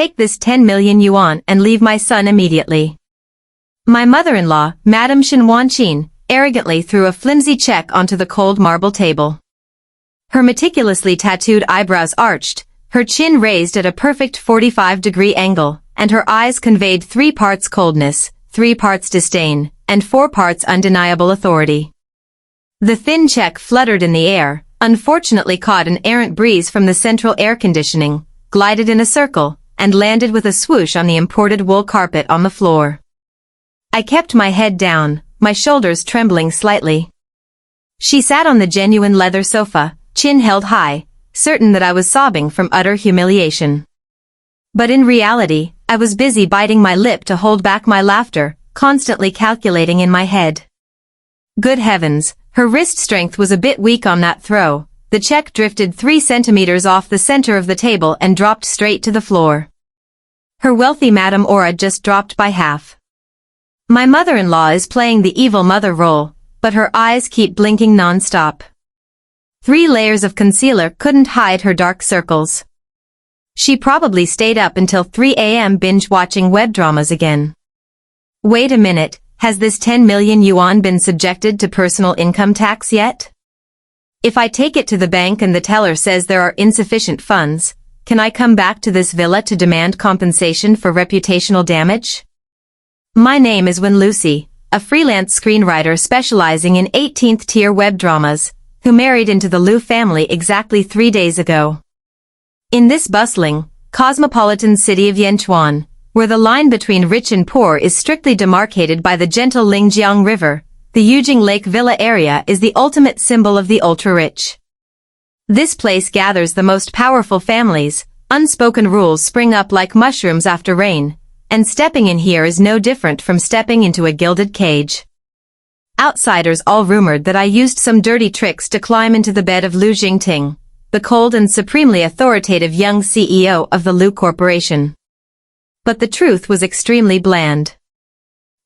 take this 10 million yuan and leave my son immediately. My mother-in-law, Madame Shin, arrogantly threw a flimsy check onto the cold marble table. Her meticulously tattooed eyebrows arched, her chin raised at a perfect 45-degree angle, and her eyes conveyed 3 parts coldness, 3 parts disdain, and 4 parts undeniable authority. The thin check fluttered in the air, unfortunately caught an errant breeze from the central air conditioning, glided in a circle, and landed with a swoosh on the imported wool carpet on the floor. I kept my head down, my shoulders trembling slightly. She sat on the genuine leather sofa, chin held high, certain that I was sobbing from utter humiliation. But in reality, I was busy biting my lip to hold back my laughter, constantly calculating in my head. Good heavens, her wrist strength was a bit weak on that throw. The check drifted 3 centimeters off the center of the table and dropped straight to the floor. Her wealthy Madame aura just dropped by half. My mother-in-law is playing the evil mother role, but her eyes keep blinking non-stop. 3 layers of concealer couldn't hide her dark circles. She probably stayed up until 3 a.m. binge-watching web dramas again. Wait a minute, has this 10 million yuan been subjected to personal income tax yet? If I take it to the bank and the teller says there are insufficient funds, can I come back to this villa to demand compensation for reputational damage? My name is Wen Lucy, a freelance screenwriter specializing in 18th-tier web dramas, who married into the Liu family exactly 3 days ago. In this bustling, cosmopolitan city of Yanchuan, where the line between rich and poor is strictly demarcated by the gentle Lingjiang River, the Yujing Lake Villa area is the ultimate symbol of the ultra-rich. This place gathers the most powerful families, unspoken rules spring up like mushrooms after rain, and stepping in here is no different from stepping into a gilded cage. Outsiders all rumored that I used some dirty tricks to climb into the bed of Liu Jingting, the cold and supremely authoritative young CEO of the Liu Corporation. But the truth was extremely bland.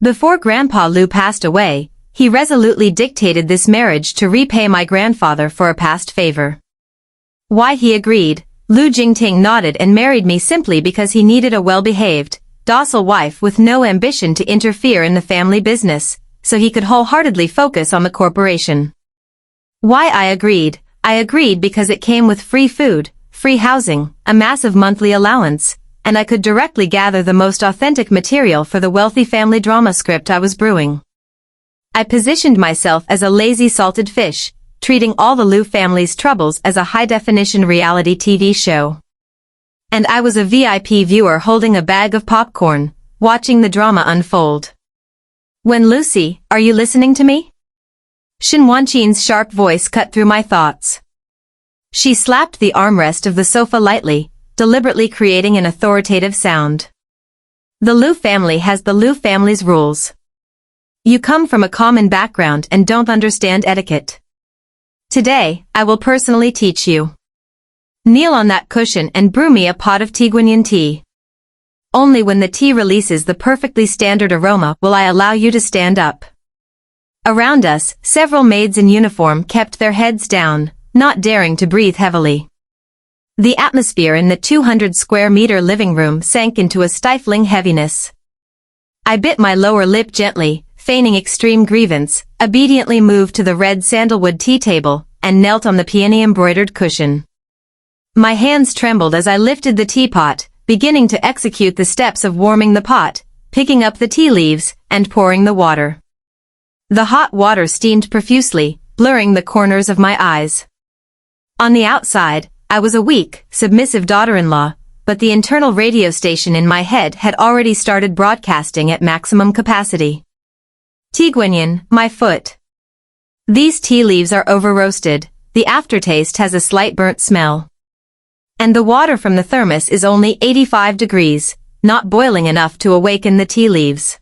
Before Grandpa Liu passed away, he resolutely dictated this marriage to repay my grandfather for a past favor. Why he agreed, Liu Jingting nodded and married me simply because he needed a well-behaved, docile wife with no ambition to interfere in the family business, so he could wholeheartedly focus on the corporation. Why I agreed because it came with free food, free housing, a massive monthly allowance, and I could directly gather the most authentic material for the wealthy family drama script I was brewing. I positioned myself as a lazy salted fish, treating all the Liu family's troubles as a high-definition reality TV show. And I was a VIP viewer holding a bag of popcorn, watching the drama unfold. Wen Lucy, are you listening to me? Shin Wanqin's sharp voice cut through my thoughts. She slapped the armrest of the sofa lightly, deliberately creating an authoritative sound. The Liu family has the Liu family's rules. You come from a common background and don't understand etiquette. Today, I will personally teach you. Kneel on that cushion and brew me a pot of Tiguanyin tea. Only when the tea releases the perfectly standard aroma will I allow you to stand up. Around us, several maids in uniform kept their heads down, not daring to breathe heavily. The atmosphere in the 200-square-meter living room sank into a stifling heaviness. I bit my lower lip gently, feigning extreme grievance, obediently moved to the red sandalwood tea table, and knelt on the peony-embroidered cushion. My hands trembled as I lifted the teapot, beginning to execute the steps of warming the pot, picking up the tea leaves, and pouring the water. The hot water steamed profusely, blurring the corners of my eyes. On the outside, I was a weak, submissive daughter-in-law, but the internal radio station in my head had already started broadcasting at maximum capacity. Tiguanyin, my foot. These tea leaves are over-roasted, the aftertaste has a slight burnt smell. And the water from the thermos is only 85 degrees, not boiling enough to awaken the tea leaves.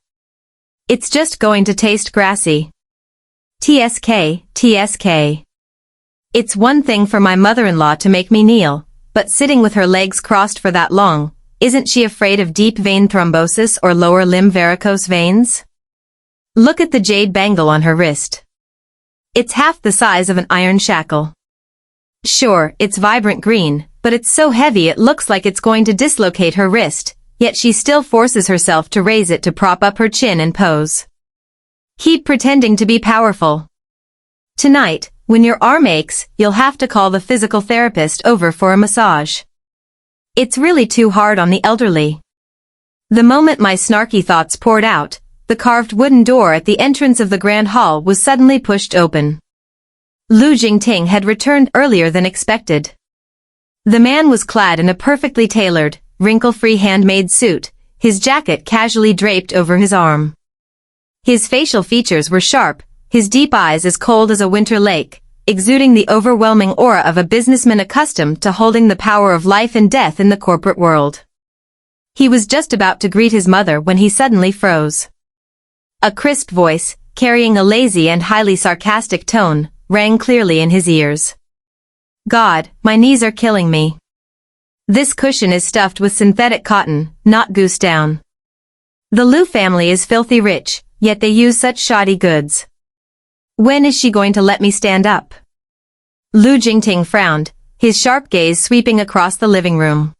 It's just going to taste grassy. TSK, TSK. It's one thing for my mother-in-law to make me kneel, but sitting with her legs crossed for that long, isn't she afraid of deep vein thrombosis or lower limb varicose veins? Look at the jade bangle on her wrist. It's half the size of an iron shackle. Sure, it's vibrant green, but it's so heavy it looks like it's going to dislocate her wrist, yet she still forces herself to raise it to prop up her chin and pose. Keep pretending to be powerful. Tonight, when your arm aches, you'll have to call the physical therapist over for a massage. It's really too hard on the elderly. The moment my snarky thoughts poured out, the carved wooden door at the entrance of the grand hall was suddenly pushed open. Lu Jingting had returned earlier than expected. The man was clad in a perfectly tailored, wrinkle-free handmade suit, his jacket casually draped over his arm. His facial features were sharp, his deep eyes as cold as a winter lake, exuding the overwhelming aura of a businessman accustomed to holding the power of life and death in the corporate world. He was just about to greet his mother when he suddenly froze. A crisp voice, carrying a lazy and highly sarcastic tone, rang clearly in his ears. God, my knees are killing me. This cushion is stuffed with synthetic cotton, not goose down. The Lu family is filthy rich, yet they use such shoddy goods. When is she going to let me stand up? Lu Jingting frowned, his sharp gaze sweeping across the living room.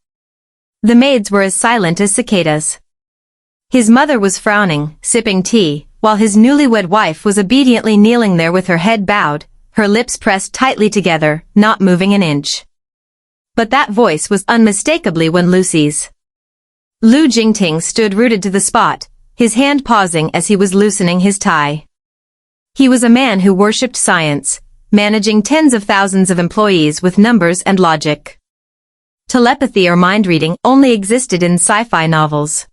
The maids were as silent as cicadas. His mother was frowning, sipping tea, while his newlywed wife was obediently kneeling there with her head bowed, her lips pressed tightly together, not moving an inch. But that voice was unmistakably Wen Lucy's. Lu Jingting stood rooted to the spot, his hand pausing as he was loosening his tie. He was a man who worshipped science, managing tens of thousands of employees with numbers and logic. Telepathy or mind-reading only existed in sci-fi novels.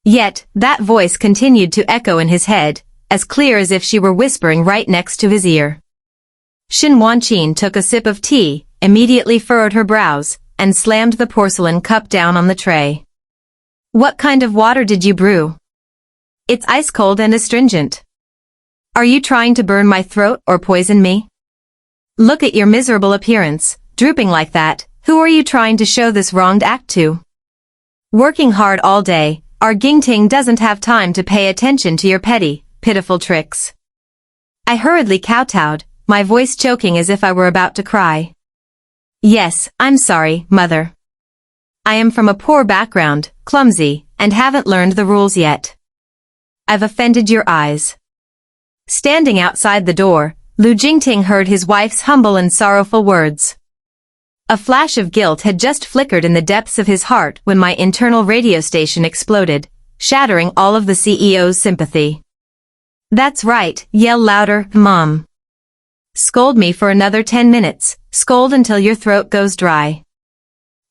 Yet, that voice continued to echo in his head, as clear as if she were whispering right next to his ear. Xin Wanqin took a sip of tea, immediately furrowed her brows, and slammed the porcelain cup down on the tray. What kind of water did you brew? It's ice cold and astringent. Are you trying to burn my throat or poison me? Look at your miserable appearance, drooping like that. Who are you trying to show this wronged act to? Working hard all day, our Jingting doesn't have time to pay attention to your petty, pitiful tricks. I hurriedly kowtowed, my voice choking as if I were about to cry. Yes, I'm sorry, mother. I am from a poor background, clumsy, and haven't learned the rules yet. I've offended your eyes. Standing outside the door, Lu Jingting heard his wife's humble and sorrowful words. A flash of guilt had just flickered in the depths of his heart when my internal radio station exploded, shattering all of the CEO's sympathy. That's right, yell louder, Mom. Scold me for another 10 minutes, scold until your throat goes dry.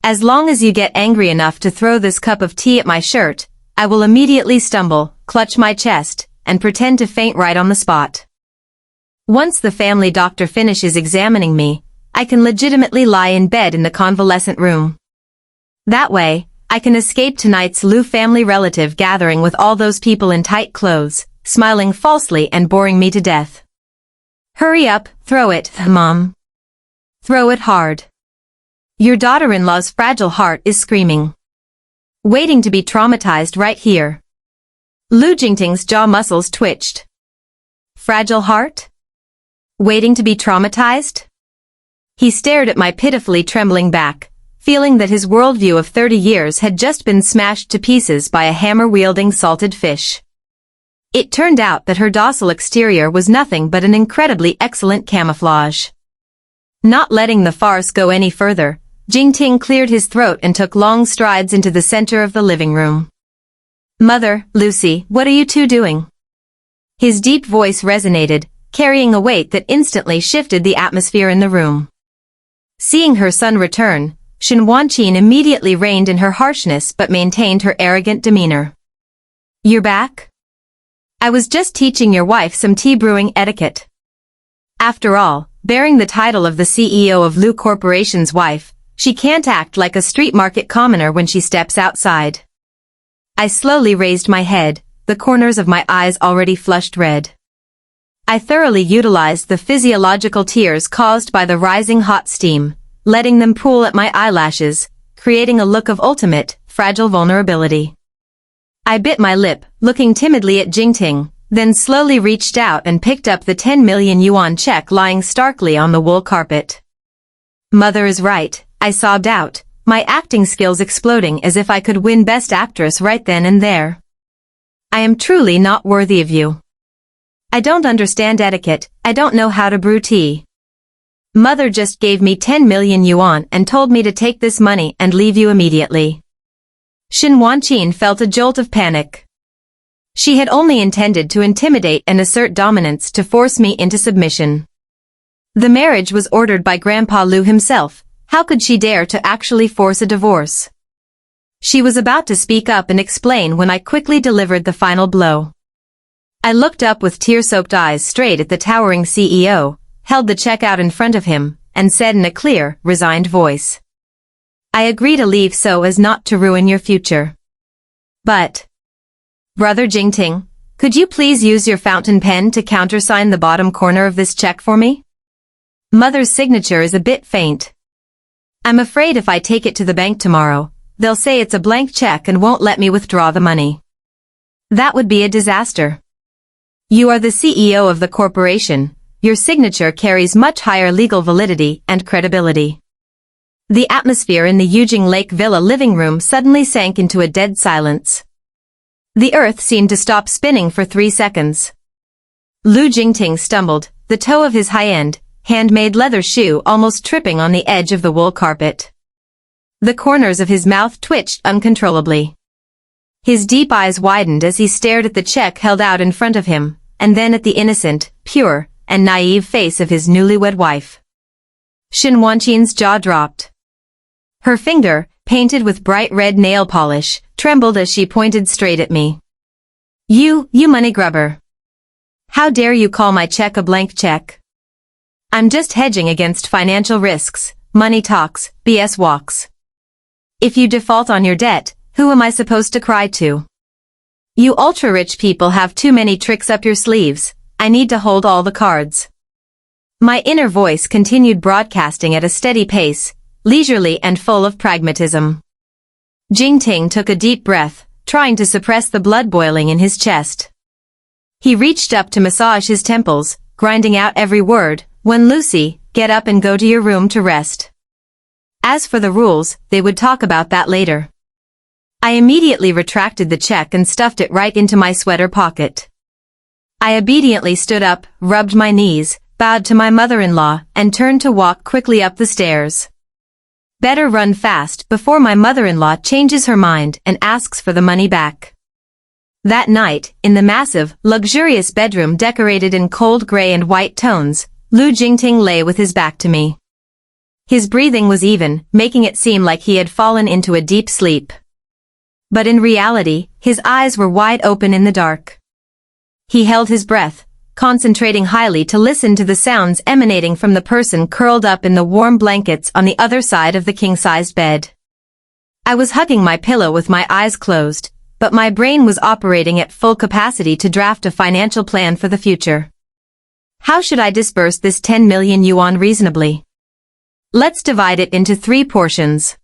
As long as you get angry enough to throw this cup of tea at my shirt, I will immediately stumble, clutch my chest, and pretend to faint right on the spot. Once the family doctor finishes examining me, I can legitimately lie in bed in the convalescent room. That way, I can escape tonight's Lu family relative gathering with all those people in tight clothes, smiling falsely and boring me to death. Hurry up, throw it, Mom. Throw it hard. Your daughter-in-law's fragile heart is screaming. Waiting to be traumatized right here. Lu Jingting's jaw muscles twitched. Fragile heart? Waiting to be traumatized? He stared at my pitifully trembling back, feeling that his worldview of 30 years had just been smashed to pieces by a hammer-wielding salted fish. It turned out that her docile exterior was nothing but an incredibly excellent camouflage. Not letting the farce go any further, Jingting cleared his throat and took long strides into the center of the living room. Mother, Lucy, what are you two doing? His deep voice resonated, carrying a weight that instantly shifted the atmosphere in the room. Seeing her son return, Xin Wanqin immediately reined in her harshness but maintained her arrogant demeanor. You're back? I was just teaching your wife some tea brewing etiquette. After all, bearing the title of the CEO of Lu Corporation's wife, she can't act like a street market commoner when she steps outside. I slowly raised my head, the corners of my eyes already flushed red. I thoroughly utilized the physiological tears caused by the rising hot steam, letting them pool at my eyelashes, creating a look of ultimate, fragile vulnerability. I bit my lip, looking timidly at Jingting, then slowly reached out and picked up the 10 million yuan check lying starkly on the wool carpet. Mother is right, I sobbed out, my acting skills exploding as if I could win Best Actress right then and there. I am truly not worthy of you. I don't understand etiquette, I don't know how to brew tea. Mother just gave me 10 million yuan and told me to take this money and leave you immediately. Shin Wanqin felt a jolt of panic. She had only intended to intimidate and assert dominance to force me into submission. The marriage was ordered by Grandpa Liu himself, how could she dare to actually force a divorce? She was about to speak up and explain when I quickly delivered the final blow. I looked up with tear-soaked eyes straight at the towering CEO, held the check out in front of him, and said in a clear, resigned voice. I agree to leave so as not to ruin your future. But, Brother Jingting, could you please use your fountain pen to countersign the bottom corner of this check for me? Mother's signature is a bit faint. I'm afraid if I take it to the bank tomorrow, they'll say it's a blank check and won't let me withdraw the money. That would be a disaster. You are the CEO of the corporation. Your signature carries much higher legal validity and credibility. The atmosphere in the Yujing Lake Villa living room suddenly sank into a dead silence. The earth seemed to stop spinning for 3 seconds. Lu Jingting stumbled, the toe of his high-end, handmade leather shoe almost tripping on the edge of the wool carpet. The corners of his mouth twitched uncontrollably. His deep eyes widened as he stared at the check held out in front of him, and then at the innocent, pure, and naive face of his newlywed wife. Shin Wanqin's jaw dropped. Her finger, painted with bright red nail polish, trembled as she pointed straight at me. You money grubber. How dare you call my check a blank check? I'm just hedging against financial risks, money talks, BS walks. If you default on your debt, who am I supposed to cry to? You ultra-rich people have too many tricks up your sleeves, I need to hold all the cards. My inner voice continued broadcasting at a steady pace, leisurely and full of pragmatism. Jingting took a deep breath, trying to suppress the blood boiling in his chest. He reached up to massage his temples, grinding out every word, when Lucy, get up and go to your room to rest. As for the rules, they would talk about that later. I immediately retracted the check and stuffed it right into my sweater pocket. I obediently stood up, rubbed my knees, bowed to my mother-in-law, and turned to walk quickly up the stairs. Better run fast before my mother-in-law changes her mind and asks for the money back. That night, in the massive, luxurious bedroom decorated in cold gray and white tones, Lu Jingting lay with his back to me. His breathing was even, making it seem like he had fallen into a deep sleep. But in reality, his eyes were wide open in the dark. He held his breath, concentrating highly to listen to the sounds emanating from the person curled up in the warm blankets on the other side of the king-sized bed. I was hugging my pillow with my eyes closed, but my brain was operating at full capacity to draft a financial plan for the future. How should I disburse this 10 million yuan reasonably? Let's divide it into 3 portions.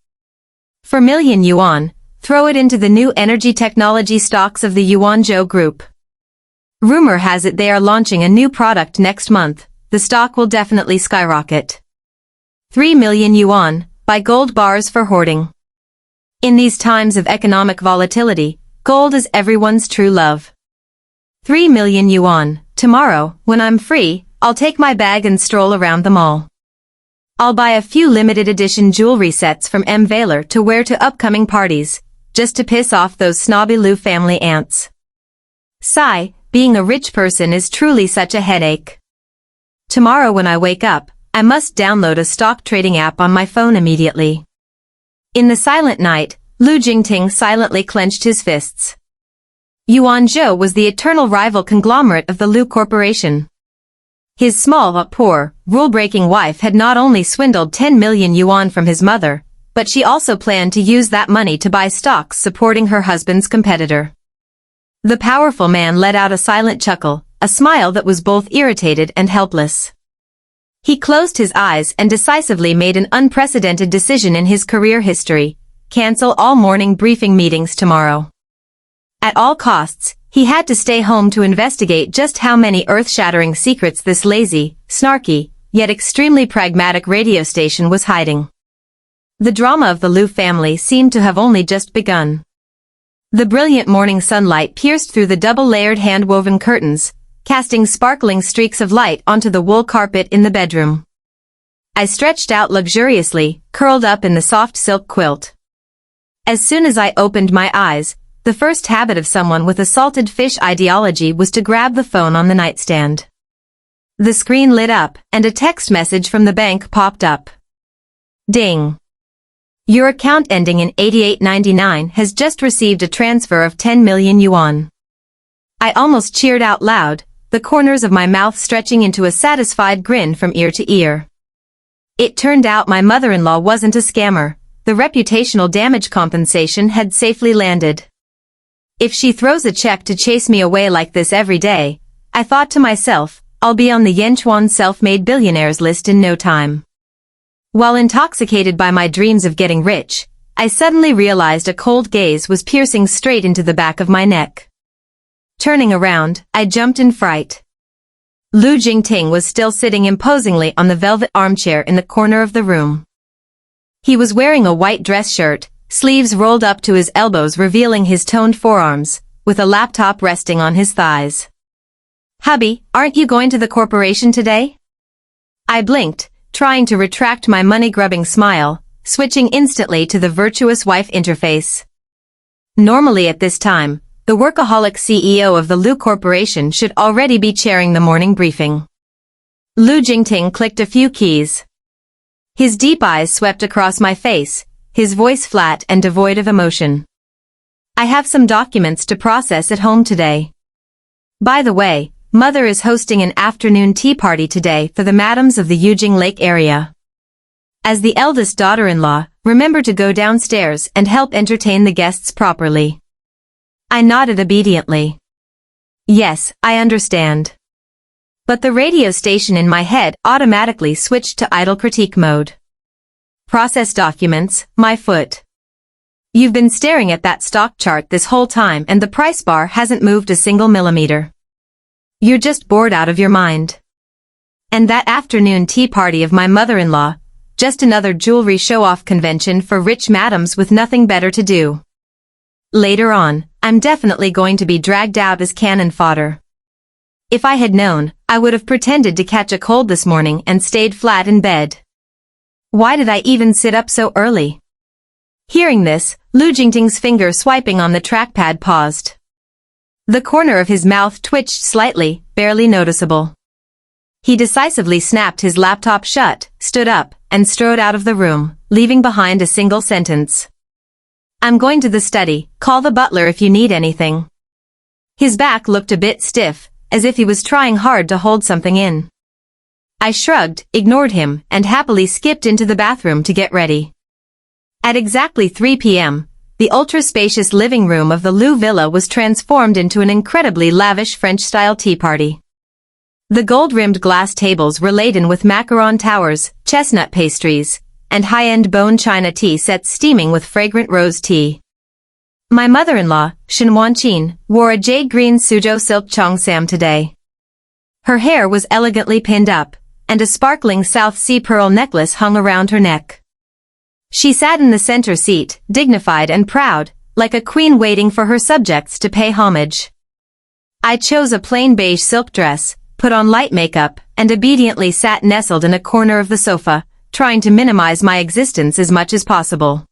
For million yuan, throw it into the new energy technology stocks of the Yuanzhou Group. Rumor has it they are launching a new product next month, the stock will definitely skyrocket. 3 million yuan, buy gold bars for hoarding. In these times of economic volatility, gold is everyone's true love. 3 million yuan, tomorrow, when I'm free, I'll take my bag and stroll around the mall. I'll buy a few limited edition jewelry sets from M. Valor to wear to upcoming parties, just to piss off those snobby Liu family ants. Sigh, being a rich person is truly such a headache. Tomorrow when I wake up, I must download a stock trading app on my phone immediately. In the silent night, Lu Jingting silently clenched his fists. Yuanzhou was the eternal rival conglomerate of the Liu Corporation. His small, poor, rule-breaking wife had not only swindled 10 million yuan from his mother, but she also planned to use that money to buy stocks supporting her husband's competitor. The powerful man let out a silent chuckle, a smile that was both irritated and helpless. He closed his eyes and decisively made an unprecedented decision in his career history: cancel all morning briefing meetings tomorrow. At all costs, he had to stay home to investigate just how many earth-shattering secrets this lazy, snarky, yet extremely pragmatic radio station was hiding. The drama of the Liu family seemed to have only just begun. The brilliant morning sunlight pierced through the double-layered hand-woven curtains, casting sparkling streaks of light onto the wool carpet in the bedroom. I stretched out luxuriously, curled up in the soft silk quilt. As soon as I opened my eyes, the first habit of someone with a salted fish ideology was to grab the phone on the nightstand. The screen lit up, and a text message from the bank popped up. Ding. Your account ending in 8899 has just received a transfer of 10 million yuan. I almost cheered out loud, the corners of my mouth stretching into a satisfied grin from ear to ear. It turned out my mother-in-law wasn't a scammer. The reputational damage compensation had safely landed. If she throws a check to chase me away like this every day, I thought to myself, I'll be on the Yenchuan self-made billionaires list in no time. While intoxicated by my dreams of getting rich, I suddenly realized a cold gaze was piercing straight into the back of my neck. Turning around, I jumped in fright. Lu Jingting was still sitting imposingly on the velvet armchair in the corner of the room. He was wearing a white dress shirt, sleeves rolled up to his elbows revealing his toned forearms, with a laptop resting on his thighs. Hubby, aren't you going to the corporation today? I blinked, trying to retract my money-grubbing smile, switching instantly to the virtuous wife interface. Normally at this time, the workaholic CEO of the Lu Corporation should already be chairing the morning briefing. Lu Jingting clicked a few keys. His deep eyes swept across my face, his voice flat and devoid of emotion. I have some documents to process at home today. By the way, Mother is hosting an afternoon tea party today for the madams of the Yujing Lake area. As the eldest daughter-in-law, remember to go downstairs and help entertain the guests properly. I nodded obediently. Yes, I understand. But the radio station in my head automatically switched to idle critique mode. Process documents, my foot. You've been staring at that stock chart this whole time and the price bar hasn't moved a single millimeter. You're just bored out of your mind. And that afternoon tea party of my mother-in-law, just another jewelry show-off convention for rich madams with nothing better to do. Later on, I'm definitely going to be dragged out as cannon fodder. If I had known, I would have pretended to catch a cold this morning and stayed flat in bed. Why did I even sit up so early? Hearing this, Lu Jingting's finger swiping on the trackpad paused. The corner of his mouth twitched slightly, barely noticeable. He decisively snapped his laptop shut, stood up, and strode out of the room, leaving behind a single sentence. I'm going to the study, call the butler if you need anything. His back looked a bit stiff, as if he was trying hard to hold something in. I shrugged, ignored him, and happily skipped into the bathroom to get ready. At exactly 3 p.m., the ultra-spacious living room of the Liu villa was transformed into an incredibly lavish French-style tea party. The gold-rimmed glass tables were laden with macaron towers, chestnut pastries, and high-end bone china tea sets steaming with fragrant rose tea. My mother-in-law, Shen Wanqin, wore a jade-green Suzhou silk cheongsam today. Her hair was elegantly pinned up, and a sparkling South Sea pearl necklace hung around her neck. She sat in the center seat, dignified and proud, like a queen waiting for her subjects to pay homage. I chose a plain beige silk dress, put on light makeup, and obediently sat nestled in a corner of the sofa, trying to minimize my existence as much as possible.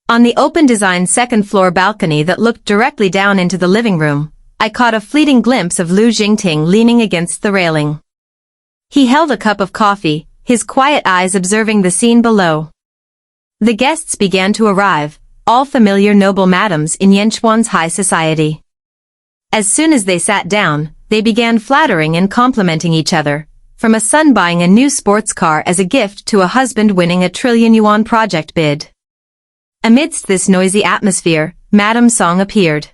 On the open-design second-floor balcony that looked directly down into the living room, I caught a fleeting glimpse of Lu Jingting leaning against the railing. He held a cup of coffee, his quiet eyes observing the scene below. The guests began to arrive, all familiar noble madams in Yenchuan's high society. As soon as they sat down, they began flattering and complimenting each other, from a son buying a new sports car as a gift to a husband winning a trillion-yuan project bid. Amidst this noisy atmosphere, Madame Song appeared.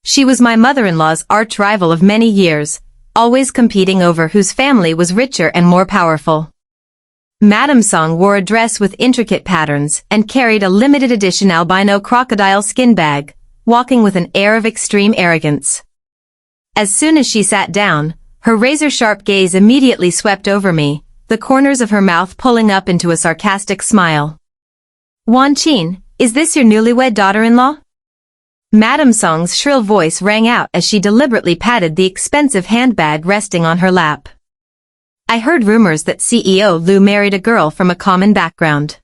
She was my mother-in-law's arch-rival of many years, always competing over whose family was richer and more powerful. Madame Song wore a dress with intricate patterns and carried a limited-edition albino crocodile skin bag, walking with an air of extreme arrogance. As soon as she sat down, her razor-sharp gaze immediately swept over me, the corners of her mouth pulling up into a sarcastic smile. Wanqin, is this your newlywed daughter-in-law? Madame Song's shrill voice rang out as she deliberately patted the expensive handbag resting on her lap. I heard rumors that CEO Lu married a girl from a common background.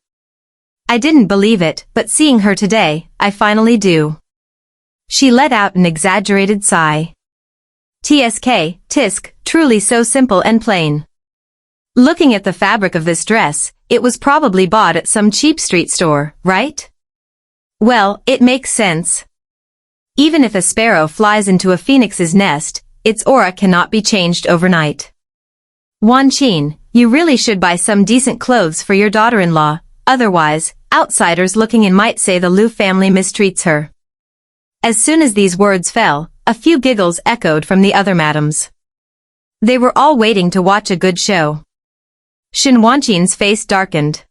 I didn't believe it, but seeing her today, I finally do. She let out an exaggerated sigh. Tisk, truly so simple and plain. Looking at the fabric of this dress, it was probably bought at some cheap street store, right? Well, it makes sense. Even if a sparrow flies into a phoenix's nest, its aura cannot be changed overnight. Wanqin, you really should buy some decent clothes for your daughter-in-law, otherwise, outsiders looking in might say the Lu family mistreats her. As soon as these words fell, a few giggles echoed from the other madams. They were all waiting to watch a good show. Wanqin's face darkened.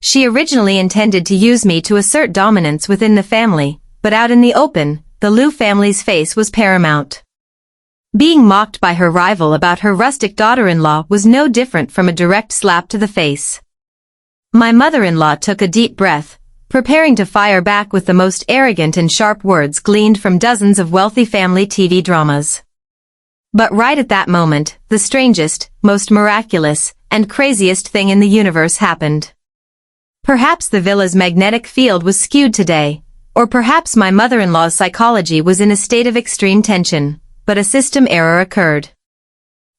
She originally intended to use me to assert dominance within the family, but out in the open, the Lu family's face was paramount. Being mocked by her rival about her rustic daughter-in-law was no different from a direct slap to the face. My mother-in-law took a deep breath, preparing to fire back with the most arrogant and sharp words gleaned from dozens of wealthy family TV dramas. But right at that moment, the strangest, most miraculous, and craziest thing in the universe happened. Perhaps the villa's magnetic field was skewed today, or perhaps my mother-in-law's psychology was in a state of extreme tension, but a system error occurred.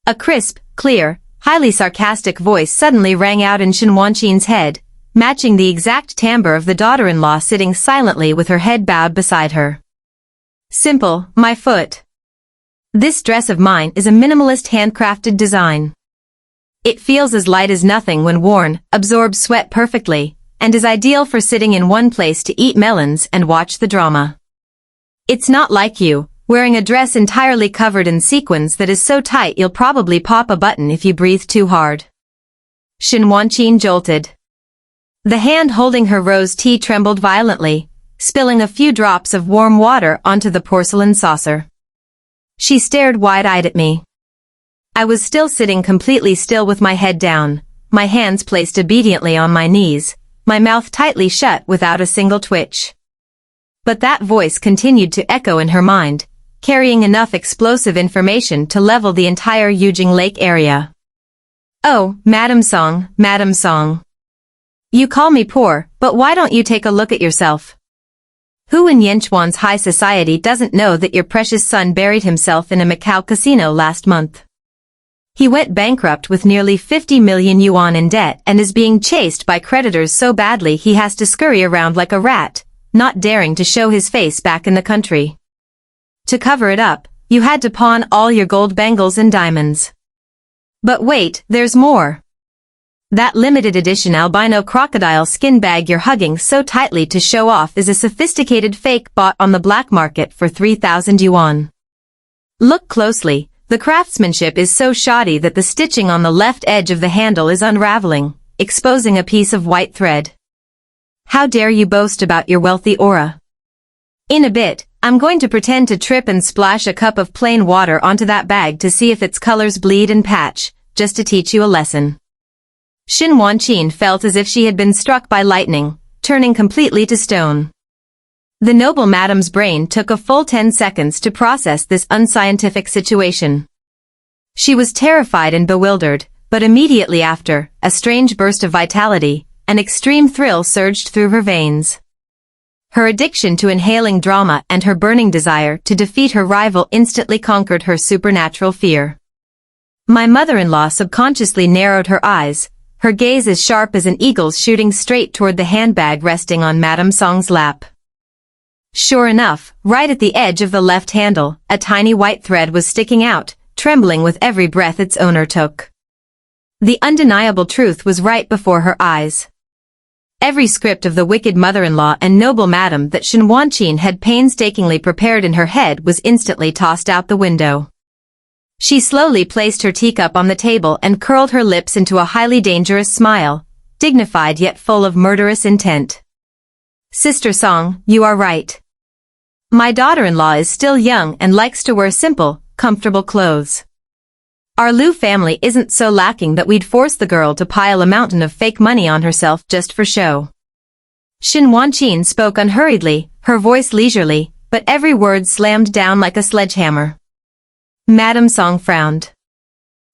A crisp, clear, highly sarcastic voice suddenly rang out in Wanqin's head, matching the exact timbre of the daughter-in-law sitting silently with her head bowed beside her. Simple, my foot. This dress of mine is a minimalist handcrafted design. It feels as light as nothing when worn, absorbs sweat perfectly, and is ideal for sitting in one place to eat melons and watch the drama. It's not like you, wearing a dress entirely covered in sequins that is so tight you'll probably pop a button if you breathe too hard. Wanqin jolted. The hand holding her rose tea trembled violently, spilling a few drops of warm water onto the porcelain saucer. She stared wide-eyed at me. I was still sitting completely still with my head down, my hands placed obediently on my knees, my mouth tightly shut without a single twitch. But that voice continued to echo in her mind, carrying enough explosive information to level the entire Yujing Lake area. Oh, Madame Song. You call me poor, but why don't you take a look at yourself? Who in Yenchuan's high society doesn't know that your precious son buried himself in a Macau casino last month? He went bankrupt with nearly 50 million yuan in debt and is being chased by creditors so badly he has to scurry around like a rat, not daring to show his face back in the country. To cover it up, you had to pawn all your gold bangles and diamonds. But wait, there's more. That limited edition albino crocodile skin bag you're hugging so tightly to show off is a sophisticated fake bought on the black market for 3,000 yuan. Look closely, the craftsmanship is so shoddy that the stitching on the left edge of the handle is unraveling, exposing a piece of white thread. How dare you boast about your wealthy aura? In a bit, I'm going to pretend to trip and splash a cup of plain water onto that bag to see if its colors bleed and patch, just to teach you a lesson. Wanqin felt as if she had been struck by lightning, turning completely to stone. The noble madame's brain took a full 10 seconds to process this unscientific situation. She was terrified and bewildered, but immediately after, a strange burst of vitality, an extreme thrill surged through her veins. Her addiction to inhaling drama and her burning desire to defeat her rival instantly conquered her supernatural fear. My mother-in-law subconsciously narrowed her eyes, her gaze as sharp as an eagle's shooting straight toward the handbag resting on Madame Song's lap. Sure enough, right at the edge of the left handle, a tiny white thread was sticking out, trembling with every breath its owner took. The undeniable truth was right before her eyes. Every script of the wicked mother-in-law and noble madam that Wanqin had painstakingly prepared in her head was instantly tossed out the window. She slowly placed her teacup on the table and curled her lips into a highly dangerous smile, dignified yet full of murderous intent. Sister Song, you are right. My daughter-in-law is still young and likes to wear simple, comfortable clothes. Our Lu family isn't so lacking that we'd force the girl to pile a mountain of fake money on herself just for show. Shin Wanqin spoke unhurriedly, her voice leisurely, but every word slammed down like a sledgehammer. Madame Song frowned.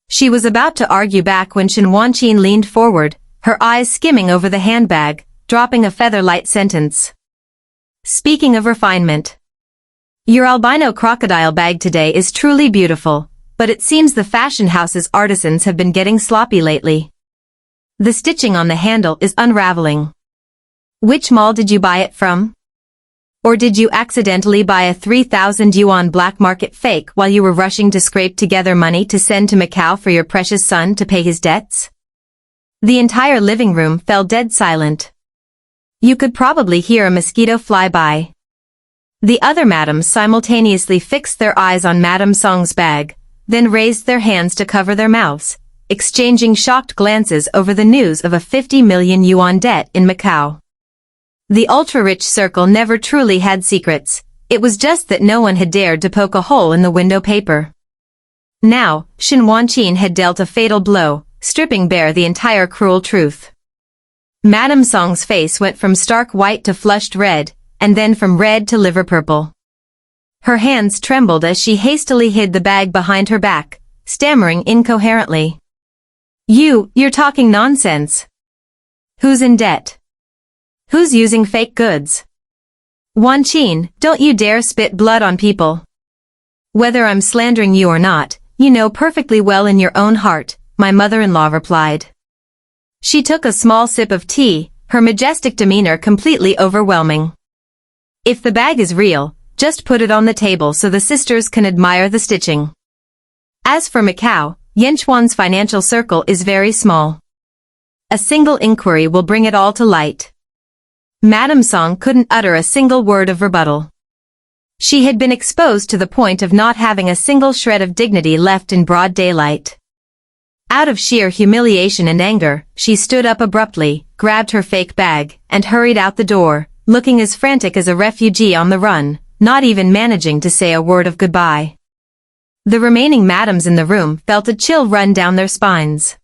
She was about to argue back when Shin Wanqin leaned forward, her eyes skimming over the handbag, dropping a feather-light sentence. Speaking of refinement. Your albino crocodile bag today is truly beautiful, but it seems the fashion house's artisans have been getting sloppy lately. The stitching on the handle is unraveling. Which mall did you buy it from? Or did you accidentally buy a 3,000 yuan black market fake while you were rushing to scrape together money to send to Macau for your precious son to pay his debts? The entire living room fell dead silent. You could probably hear a mosquito fly by. The other madams simultaneously fixed their eyes on Madame Song's bag, then raised their hands to cover their mouths, exchanging shocked glances over the news of a 50 million yuan debt in Macau. The ultra-rich circle never truly had secrets, it was just that no one had dared to poke a hole in the window paper. Now, Shin Wanqin had dealt a fatal blow, stripping bare the entire cruel truth. Madame Song's face went from stark white to flushed red, and then from red to liver purple. Her hands trembled as she hastily hid the bag behind her back, stammering incoherently. You're talking nonsense. Who's in debt? Who's using fake goods? Wanqin, don't you dare spit blood on people. Whether I'm slandering you or not, you know perfectly well in your own heart, my mother-in-law replied. She took a small sip of tea, her majestic demeanor completely overwhelming. If the bag is real, just put it on the table so the sisters can admire the stitching. As for Macau, Yanchuan's financial circle is very small. A single inquiry will bring it all to light. Madame Song couldn't utter a single word of rebuttal. She had been exposed to the point of not having a single shred of dignity left in broad daylight. Out of sheer humiliation and anger, she stood up abruptly, grabbed her fake bag, and hurried out the door, looking as frantic as a refugee on the run, not even managing to say a word of goodbye. The remaining madams in the room felt a chill run down their spines.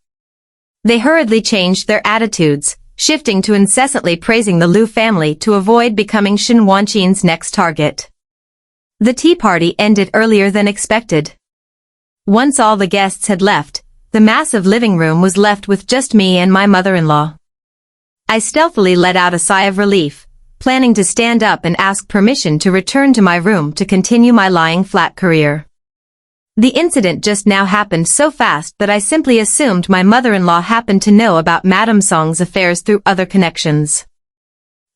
They hurriedly changed their attitudes, shifting to incessantly praising the Liu family to avoid becoming Shin Wanqin's next target. The tea party ended earlier than expected. Once all the guests had left, the massive living room was left with just me and my mother-in-law. I stealthily let out a sigh of relief, planning to stand up and ask permission to return to my room to continue my lying flat career. The incident just now happened so fast that I simply assumed my mother-in-law happened to know about Madame Song's affairs through other connections.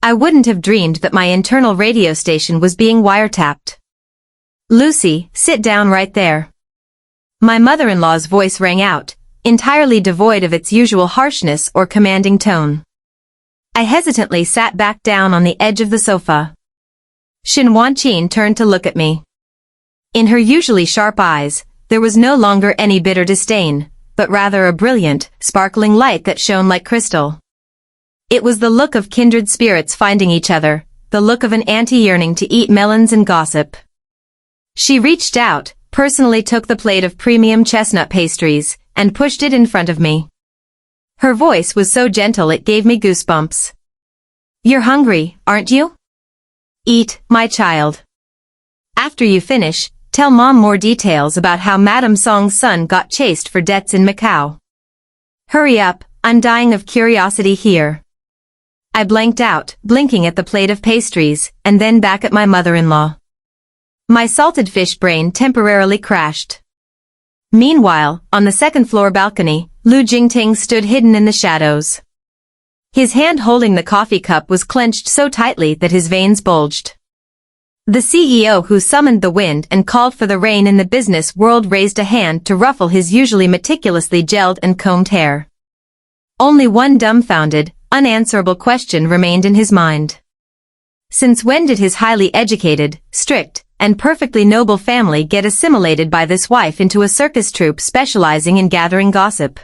I wouldn't have dreamed that my internal radio station was being wiretapped. Lucy, sit down right there. My mother-in-law's voice rang out, entirely devoid of its usual harshness or commanding tone. I hesitantly sat back down on the edge of the sofa. Shin Wanqin turned to look at me. In her usually sharp eyes, there was no longer any bitter disdain, but rather a brilliant, sparkling light that shone like crystal. It was the look of kindred spirits finding each other, the look of an auntie yearning to eat melons and gossip. She reached out, personally took the plate of premium chestnut pastries, and pushed it in front of me. Her voice was so gentle it gave me goosebumps. You're hungry, aren't you? Eat, my child. After you finish, tell Mom more details about how Madame Song's son got chased for debts in Macau. Hurry up, I'm dying of curiosity here. I blanked out, blinking at the plate of pastries, and then back at my mother-in-law. My salted fish brain temporarily crashed. Meanwhile, on the second-floor balcony, Lu Jingting stood hidden in the shadows. His hand holding the coffee cup was clenched so tightly that his veins bulged. The CEO who summoned the wind and called for the rain in the business world raised a hand to ruffle his usually meticulously gelled and combed hair. Only one dumbfounded, unanswerable question remained in his mind. Since when did his highly educated, strict, and perfectly noble family get assimilated by this wife into a circus troupe specializing in gathering gossip?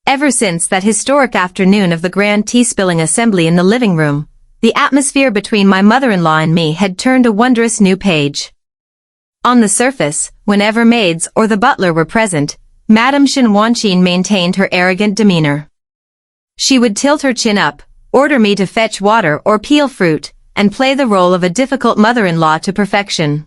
Ever since that historic afternoon of the grand tea-spilling assembly in the living room, the atmosphere between my mother-in-law and me had turned a wondrous new page. On the surface, whenever maids or the butler were present, Madame Shin Wanqin maintained her arrogant demeanor. She would tilt her chin up, order me to fetch water or peel fruit, and play the role of a difficult mother-in-law to perfection.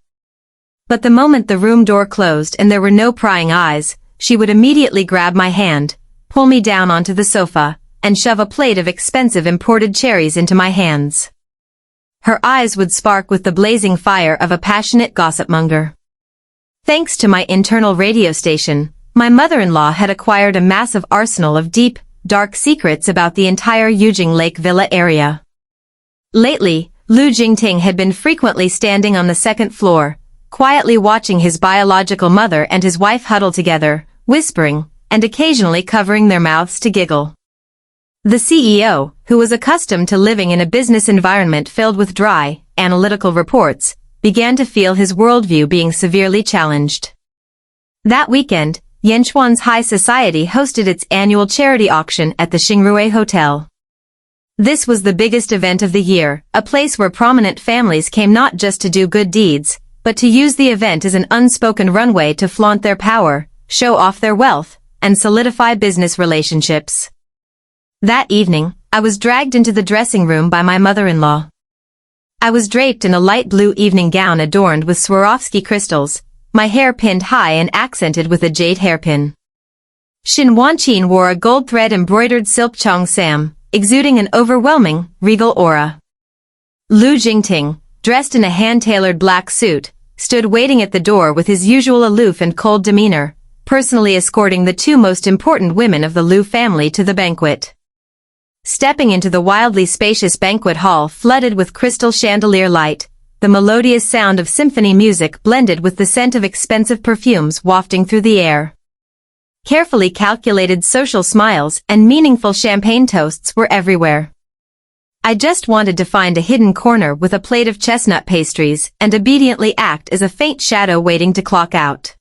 But the moment the room door closed and there were no prying eyes, she would immediately grab my hand, pull me down onto the sofa, and shove a plate of expensive imported cherries into my hands. Her eyes would spark with the blazing fire of a passionate gossipmonger. Thanks to my internal radio station, my mother-in-law had acquired a massive arsenal of deep, dark secrets about the entire Yujing Lake Villa area. Lately, Lu Jingting had been frequently standing on the second floor, quietly watching his biological mother and his wife huddle together, whispering, and occasionally covering their mouths to giggle. The CEO, who was accustomed to living in a business environment filled with dry, analytical reports, began to feel his worldview being severely challenged. That weekend, Yanchuan's high society hosted its annual charity auction at the Xingrui Hotel. This was the biggest event of the year, a place where prominent families came not just to do good deeds, but to use the event as an unspoken runway to flaunt their power, show off their wealth, and solidify business relationships. That evening, I was dragged into the dressing room by my mother-in-law. I was draped in a light blue evening gown adorned with Swarovski crystals, my hair pinned high and accented with a jade hairpin. Xin Wanqin wore a gold thread embroidered silk cheongsam, exuding an overwhelming, regal aura. Lu Jingting, dressed in a hand-tailored black suit, stood waiting at the door with his usual aloof and cold demeanor, personally escorting the two most important women of the Lu family to the banquet. Stepping into the wildly spacious banquet hall flooded with crystal chandelier light, the melodious sound of symphony music blended with the scent of expensive perfumes wafting through the air. Carefully calculated social smiles and meaningful champagne toasts were everywhere. I just wanted to find a hidden corner with a plate of chestnut pastries and obediently act as a faint shadow waiting to clock out.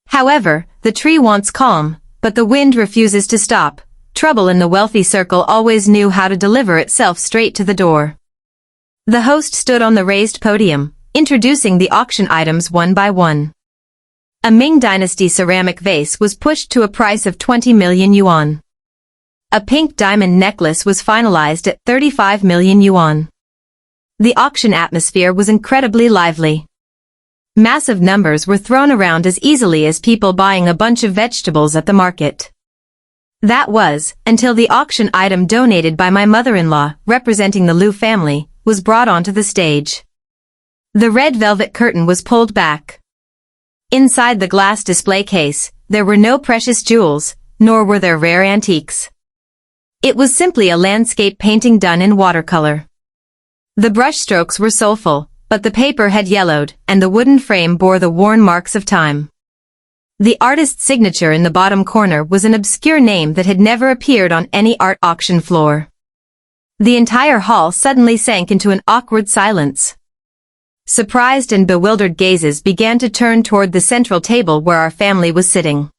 However, the tree wants calm, but the wind refuses to stop. Trouble in the wealthy circle always knew how to deliver itself straight to the door. The host stood on the raised podium, introducing the auction items one by one. A Ming Dynasty ceramic vase was pushed to a price of 20 million yuan. A pink diamond necklace was finalized at 35 million yuan. The auction atmosphere was incredibly lively. Massive numbers were thrown around as easily as people buying a bunch of vegetables at the market. That was, until the auction item donated by my mother-in-law, representing the Lu family, was brought onto the stage. The red velvet curtain was pulled back. Inside the glass display case, there were no precious jewels, nor were there rare antiques. It was simply a landscape painting done in watercolor. The brushstrokes were soulful, but the paper had yellowed, and the wooden frame bore the worn marks of time. The artist's signature in the bottom corner was an obscure name that had never appeared on any art auction floor. The entire hall suddenly sank into an awkward silence. Surprised and bewildered gazes began to turn toward the central table where our family was sitting.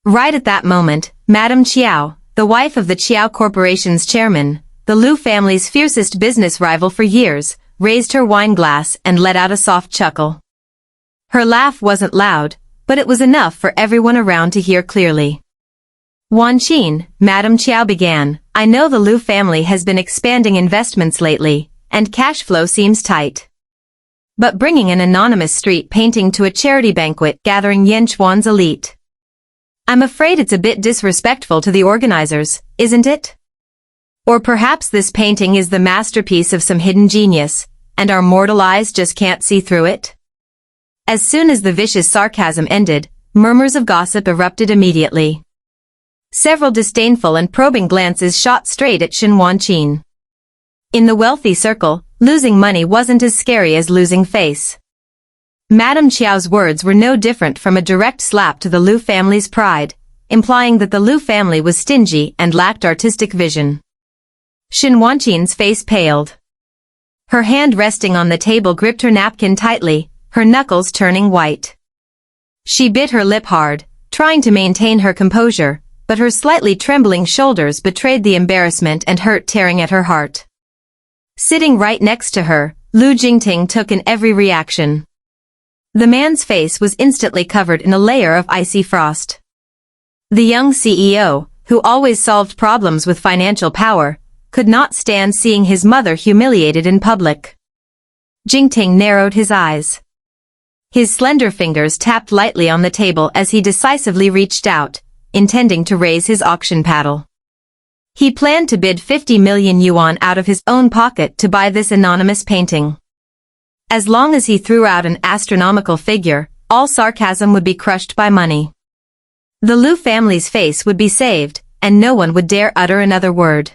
Right at that moment, Madame Chiao, the wife of the Chiao Corporation's chairman, the Lu family's fiercest business rival for years, raised her wine glass and let out a soft chuckle. Her laugh wasn't loud, but it was enough for everyone around to hear clearly. Wanqin, Madame Chiao began, I know the Lu family has been expanding investments lately, and cash flow seems tight. But bringing an anonymous street painting to a charity banquet gathering Yanchuan's elite. I'm afraid it's a bit disrespectful to the organizers, isn't it? Or perhaps this painting is the masterpiece of some hidden genius, and our mortal eyes just can't see through it? As soon as the vicious sarcasm ended, murmurs of gossip erupted immediately. Several disdainful and probing glances shot straight at Xin Wanqin. In the wealthy circle, losing money wasn't as scary as losing face. Madame Chiao's words were no different from a direct slap to the Lu family's pride, implying that the Lu family was stingy and lacked artistic vision. Xin Wanqin's face paled. Her hand resting on the table gripped her napkin tightly, her knuckles turning white. She bit her lip hard, trying to maintain her composure, but her slightly trembling shoulders betrayed the embarrassment and hurt tearing at her heart. Sitting right next to her, Lu Jingting took in every reaction. The man's face was instantly covered in a layer of icy frost. The young CEO, who always solved problems with financial power, could not stand seeing his mother humiliated in public. Jingting narrowed his eyes. His slender fingers tapped lightly on the table as he decisively reached out, intending to raise his auction paddle. He planned to bid 50 million yuan out of his own pocket to buy this anonymous painting. As long as he threw out an astronomical figure, all sarcasm would be crushed by money. The Liu family's face would be saved, and no one would dare utter another word.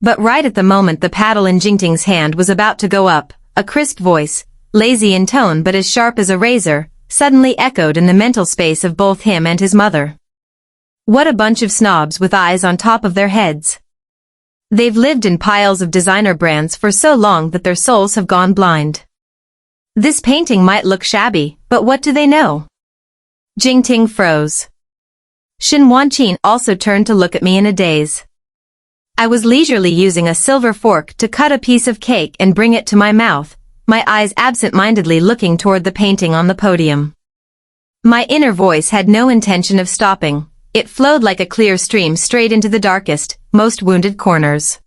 But right at the moment the paddle in Jingting's hand was about to go up, a crisp voice, lazy in tone but as sharp as a razor, suddenly echoed in the mental space of both him and his mother. What a bunch of snobs with eyes on top of their heads. They've lived in piles of designer brands for so long that their souls have gone blind. This painting might look shabby, but what do they know? Jingting froze. Shen Wanqin also turned to look at me in a daze. I was leisurely using a silver fork to cut a piece of cake and bring it to my mouth, my eyes absent-mindedly looking toward the painting on the podium. My inner voice had no intention of stopping. It flowed like a clear stream straight into the darkest, most wounded corners.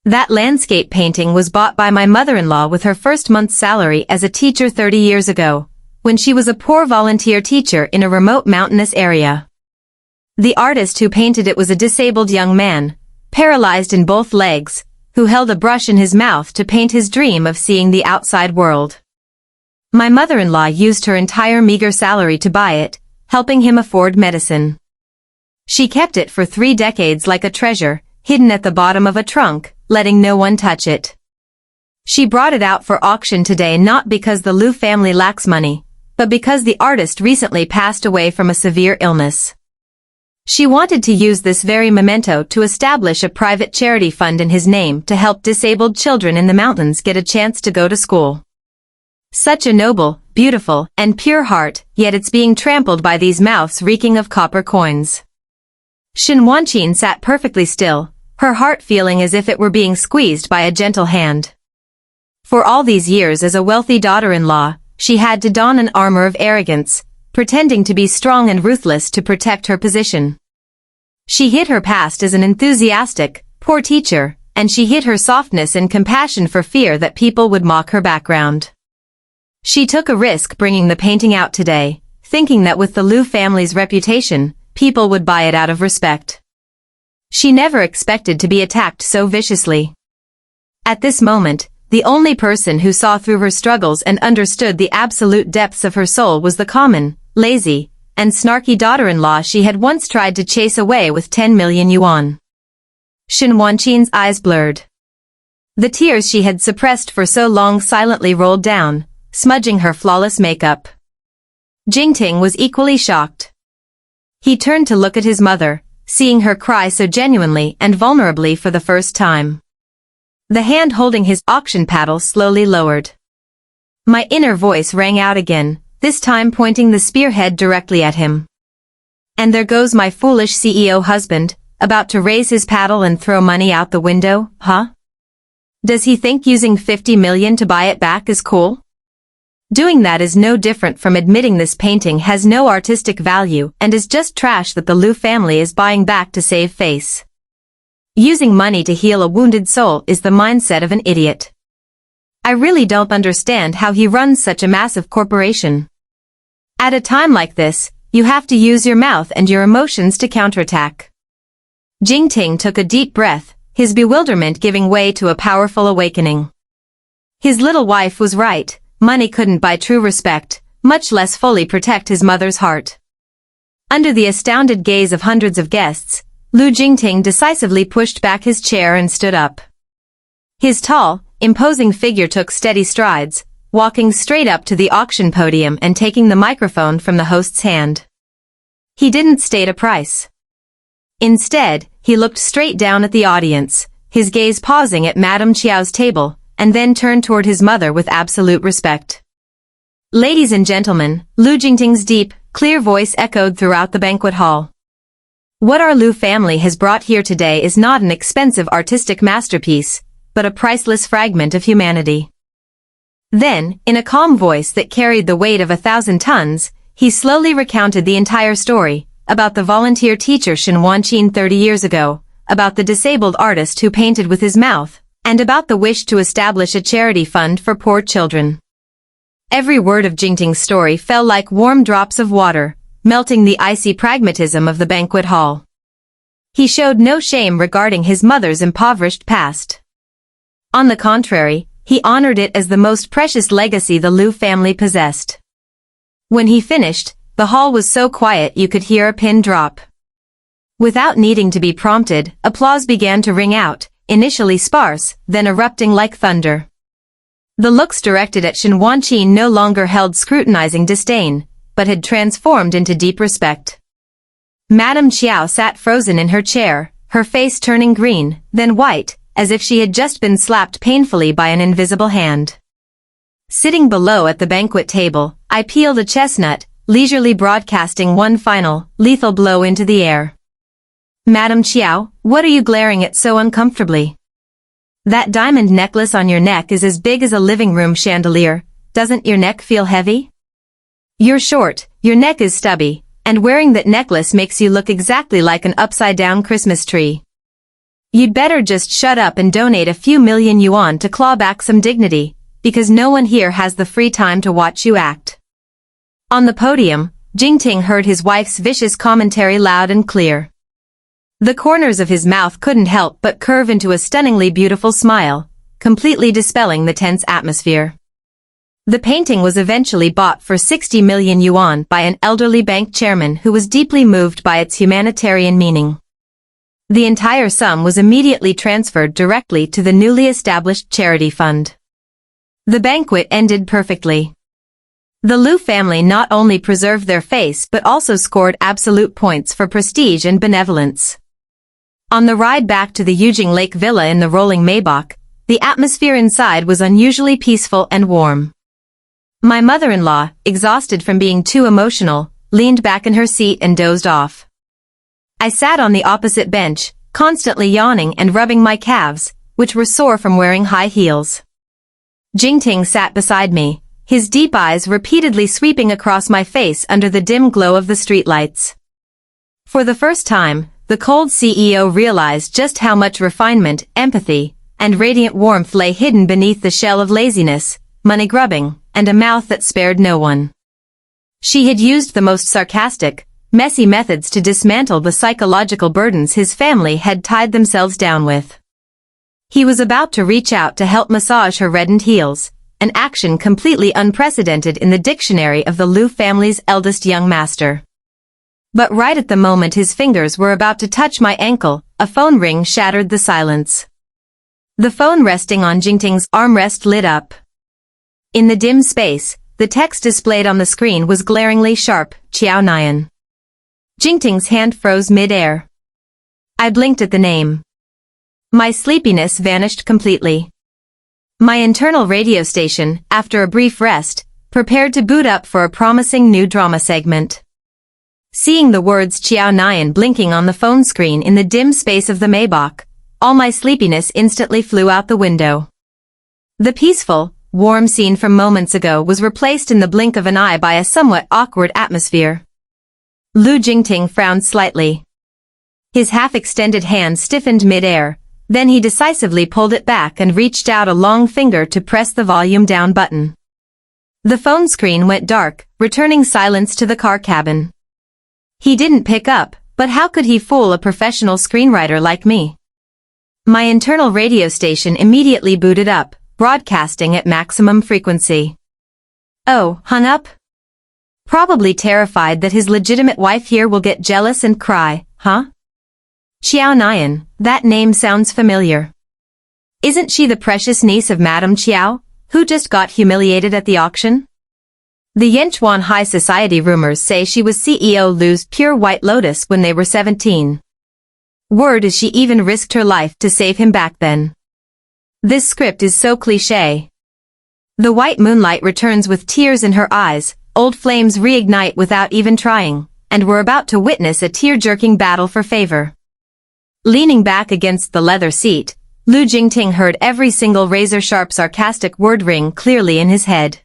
That landscape painting was bought by my mother-in-law with her first month's salary as a teacher 30 years ago, when she was a poor volunteer teacher in a remote mountainous area. The artist who painted it was a disabled young man, paralyzed in both legs, who held a brush in his mouth to paint his dream of seeing the outside world. My mother-in-law used her entire meager salary to buy it, helping him afford medicine. She kept it for 3 decades like a treasure, hidden at the bottom of a trunk, letting no one touch it. She brought it out for auction today not because the Liu family lacks money, but because the artist recently passed away from a severe illness. She wanted to use this very memento to establish a private charity fund in his name to help disabled children in the mountains get a chance to go to school. Such a noble, beautiful, and pure heart, yet it's being trampled by these mouths reeking of copper coins. Shen Wanqin sat perfectly still, her heart feeling as if it were being squeezed by a gentle hand. For all these years as a wealthy daughter-in-law, she had to don an armor of arrogance, pretending to be strong and ruthless to protect her position. She hid her past as an enthusiastic, poor teacher, and she hid her softness and compassion for fear that people would mock her background. She took a risk bringing the painting out today, thinking that with the Liu family's reputation, people would buy it out of respect. She never expected to be attacked so viciously. At this moment, the only person who saw through her struggles and understood the absolute depths of her soul was the common, lazy, and snarky daughter-in-law she had once tried to chase away with 10 million yuan. Shen Wanqin's eyes blurred. The tears she had suppressed for so long silently rolled down, smudging her flawless makeup. Jingting was equally shocked. He turned to look at his mother, seeing her cry so genuinely and vulnerably for the first time. The hand holding his auction paddle slowly lowered. My inner voice rang out again, this time pointing the spearhead directly at him. And there goes my foolish CEO husband, about to raise his paddle and throw money out the window, huh? Does he think using 50 million to buy it back is cool? Doing that is no different from admitting this painting has no artistic value and is just trash that the Liu family is buying back to save face. Using money to heal a wounded soul is the mindset of an idiot. I really don't understand how he runs such a massive corporation. At a time like this, you have to use your mouth and your emotions to counterattack. Jingting took a deep breath, his bewilderment giving way to a powerful awakening. His little wife was right, money couldn't buy true respect, much less fully protect his mother's heart. Under the astounded gaze of hundreds of guests, Lu Jingting decisively pushed back his chair and stood up. His tall, imposing figure took steady strides, walking straight up to the auction podium and taking the microphone from the host's hand. He didn't state a price. Instead, he looked straight down at the audience, his gaze pausing at Madame Qiao's table, and then turned toward his mother with absolute respect. Ladies and gentlemen, Lu Jingting's deep, clear voice echoed throughout the banquet hall. What our Liu family has brought here today is not an expensive artistic masterpiece, but a priceless fragment of humanity. Then, in a calm voice that carried the weight of 1,000 tons, he slowly recounted the entire story, about the volunteer teacher Shen Wanqin 30 years ago, about the disabled artist who painted with his mouth, and about the wish to establish a charity fund for poor children. Every word of Jingting's story fell like warm drops of water, melting the icy pragmatism of the banquet hall. He showed no shame regarding his mother's impoverished past. On the contrary, he honored it as the most precious legacy the Liu family possessed. When he finished, the hall was so quiet you could hear a pin drop. Without needing to be prompted, applause began to ring out, initially sparse, then erupting like thunder. The looks directed at Shen Wanqin no longer held scrutinizing disdain, but had transformed into deep respect. Madame Qiao sat frozen in her chair, her face turning green, then white, as if she had just been slapped painfully by an invisible hand. Sitting below at the banquet table, I peeled a chestnut, leisurely broadcasting one final, lethal blow into the air. Madame Qiao, what are you glaring at so uncomfortably? That diamond necklace on your neck is as big as a living room chandelier, doesn't your neck feel heavy? You're short, your neck is stubby, and wearing that necklace makes you look exactly like an upside-down Christmas tree. You'd better just shut up and donate a few million yuan to claw back some dignity, because no one here has the free time to watch you act. On the podium, Jingting heard his wife's vicious commentary loud and clear. The corners of his mouth couldn't help but curve into a stunningly beautiful smile, completely dispelling the tense atmosphere. The painting was eventually bought for 60 million yuan by an elderly bank chairman who was deeply moved by its humanitarian meaning. The entire sum was immediately transferred directly to the newly established charity fund. The banquet ended perfectly. The Liu family not only preserved their face but also scored absolute points for prestige and benevolence. On the ride back to the Yujing Lake Villa in the rolling Maybach, the atmosphere inside was unusually peaceful and warm. My mother-in-law, exhausted from being too emotional, leaned back in her seat and dozed off. I sat on the opposite bench, constantly yawning and rubbing my calves, which were sore from wearing high heels. Jingting sat beside me, his deep eyes repeatedly sweeping across my face under the dim glow of the streetlights. For the first time, the cold CEO realized just how much refinement, empathy, and radiant warmth lay hidden beneath the shell of laziness, money grubbing, and a mouth that spared no one. She had used the most sarcastic, messy methods to dismantle the psychological burdens his family had tied themselves down with. He was about to reach out to help massage her reddened heels, an action completely unprecedented in the dictionary of the Liu family's eldest young master. But right at the moment his fingers were about to touch my ankle, a phone ring shattered the silence. The phone resting on Jingting's armrest lit up. In the dim space, the text displayed on the screen was glaringly sharp, Qiao Nian. Jingting's hand froze mid-air. I blinked at the name. My sleepiness vanished completely. My internal radio station, after a brief rest, prepared to boot up for a promising new drama segment. Seeing the words Qiao Nian blinking on the phone screen in the dim space of the Maybach, all my sleepiness instantly flew out the window. The peaceful, warm scene from moments ago was replaced in the blink of an eye by a somewhat awkward atmosphere. Lu Jingting frowned slightly. His half-extended hand stiffened mid-air, then he decisively pulled it back and reached out a long finger to press the volume down button. The phone screen went dark, returning silence to the car cabin. He didn't pick up, but how could he fool a professional screenwriter like me? My internal radio station immediately booted up, broadcasting at maximum frequency. Oh, hung up? Probably terrified that his legitimate wife here will get jealous and cry, huh? Qiao Nian, that name sounds familiar. Isn't she the precious niece of Madame Qiao, who just got humiliated at the auction? The Yanchuan high society rumors say she was CEO Lu's pure white lotus when they were 17. Word is she even risked her life to save him back then. This script is so cliché. The white moonlight returns with tears in her eyes, old flames reignite without even trying, and we're about to witness a tear-jerking battle for favor. Leaning back against the leather seat, Lu Jingting heard every single razor-sharp sarcastic word ring clearly in his head.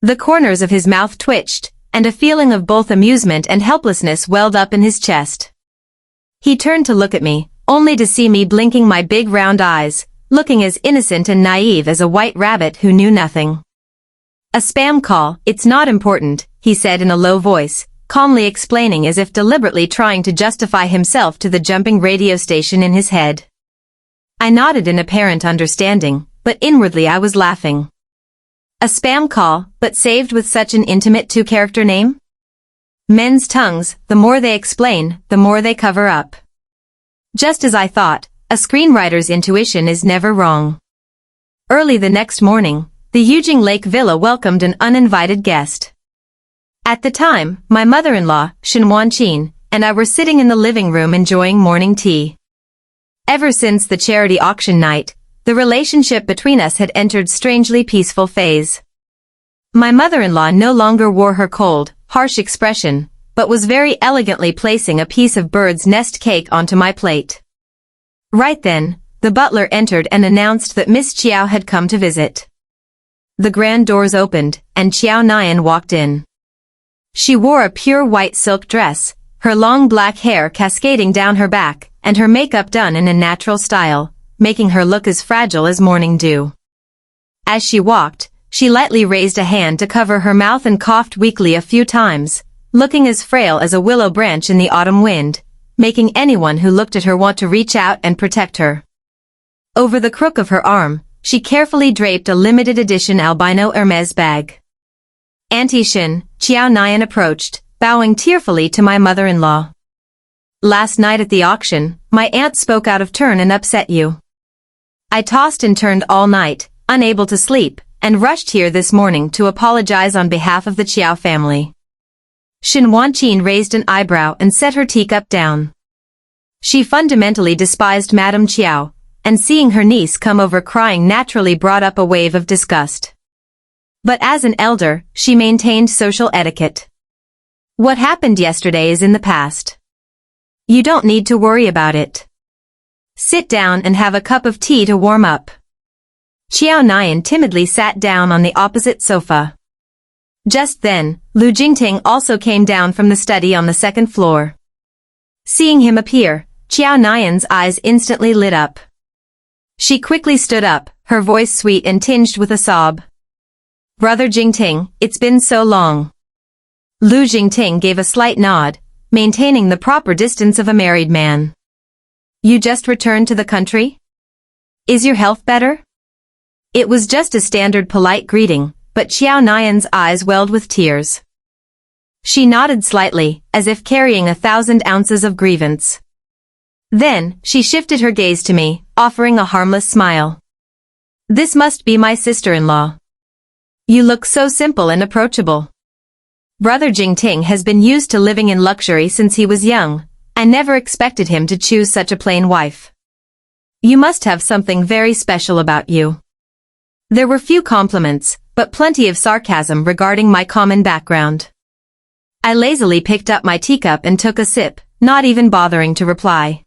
The corners of his mouth twitched, and a feeling of both amusement and helplessness welled up in his chest. He turned to look at me, only to see me blinking my big round eyes, looking as innocent and naive as a white rabbit who knew nothing. "A spam call, it's not important," he said in a low voice, calmly explaining as if deliberately trying to justify himself to the jumping radio station in his head. I nodded in apparent understanding, but inwardly I was laughing. A spam call, but saved with such an intimate two-character name? Men's tongues, the more they explain, the more they cover up. Just as I thought, a screenwriter's intuition is never wrong. Early the next morning, the Yujing Lake Villa welcomed an uninvited guest. At the time, my mother-in-law, Shen Wanqin, and I were sitting in the living room enjoying morning tea. Ever since the charity auction night, the relationship between us had entered strangely peaceful phase. My mother-in-law no longer wore her cold, harsh expression, but was very elegantly placing a piece of bird's nest cake onto my plate. Right then, the butler entered and announced that Miss Chiao had come to visit. The grand doors opened, and Chiao Nian walked in. She wore a pure white silk dress, her long black hair cascading down her back, and her makeup done in a natural style, making her look as fragile as morning dew. As she walked, she lightly raised a hand to cover her mouth and coughed weakly a few times, looking as frail as a willow branch in the autumn wind, making anyone who looked at her want to reach out and protect her. Over the crook of her arm, she carefully draped a limited edition albino Hermes bag. "Auntie Shen," Chiao Nian approached, bowing tearfully to my mother-in-law. "Last night at the auction, my aunt spoke out of turn and upset you. I tossed and turned all night, unable to sleep, and rushed here this morning to apologize on behalf of the Chiao family." Shen Wanqin raised an eyebrow and set her teacup down. She fundamentally despised Madame Chiao, and seeing her niece come over crying naturally brought up a wave of disgust. But as an elder, she maintained social etiquette. "What happened yesterday is in the past. You don't need to worry about it. Sit down and have a cup of tea to warm up." Chiao Nian timidly sat down on the opposite sofa. Just then, Lu Jingting also came down from the study on the second floor. Seeing him appear, Chiao Nian's eyes instantly lit up. She quickly stood up, her voice sweet and tinged with a sob. "Brother Jingting, it's been so long." Lu Jingting gave a slight nod, maintaining the proper distance of a married man. "You just returned to the country? Is your health better?" It was just a standard polite greeting, but Chiao Nian's eyes welled with tears. She nodded slightly, as if carrying 1,000 ounces of grievance. Then, she shifted her gaze to me, offering a harmless smile. "This must be my sister-in-law. You look so simple and approachable." Brother Jingting has been used to living in luxury since he was young. I never expected him to choose such a plain wife. "You must have something very special about you." There were few compliments, but plenty of sarcasm regarding my common background. I lazily picked up my teacup and took a sip, not even bothering to reply.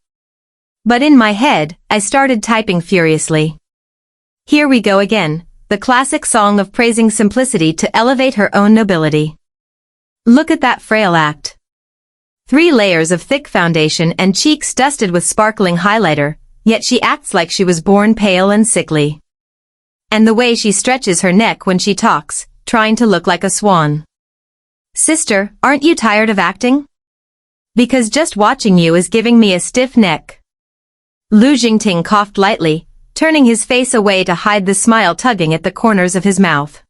But in my head, I started typing furiously. Here we go again, the classic song of praising simplicity to elevate her own nobility. Look at that frail act. 3 layers of thick foundation and cheeks dusted with sparkling highlighter, yet she acts like she was born pale and sickly. And the way she stretches her neck when she talks, trying to look like a swan. "Sister, aren't you tired of acting? Because just watching you is giving me a stiff neck." Lu Jingting coughed lightly, turning his face away to hide the smile tugging at the corners of his mouth.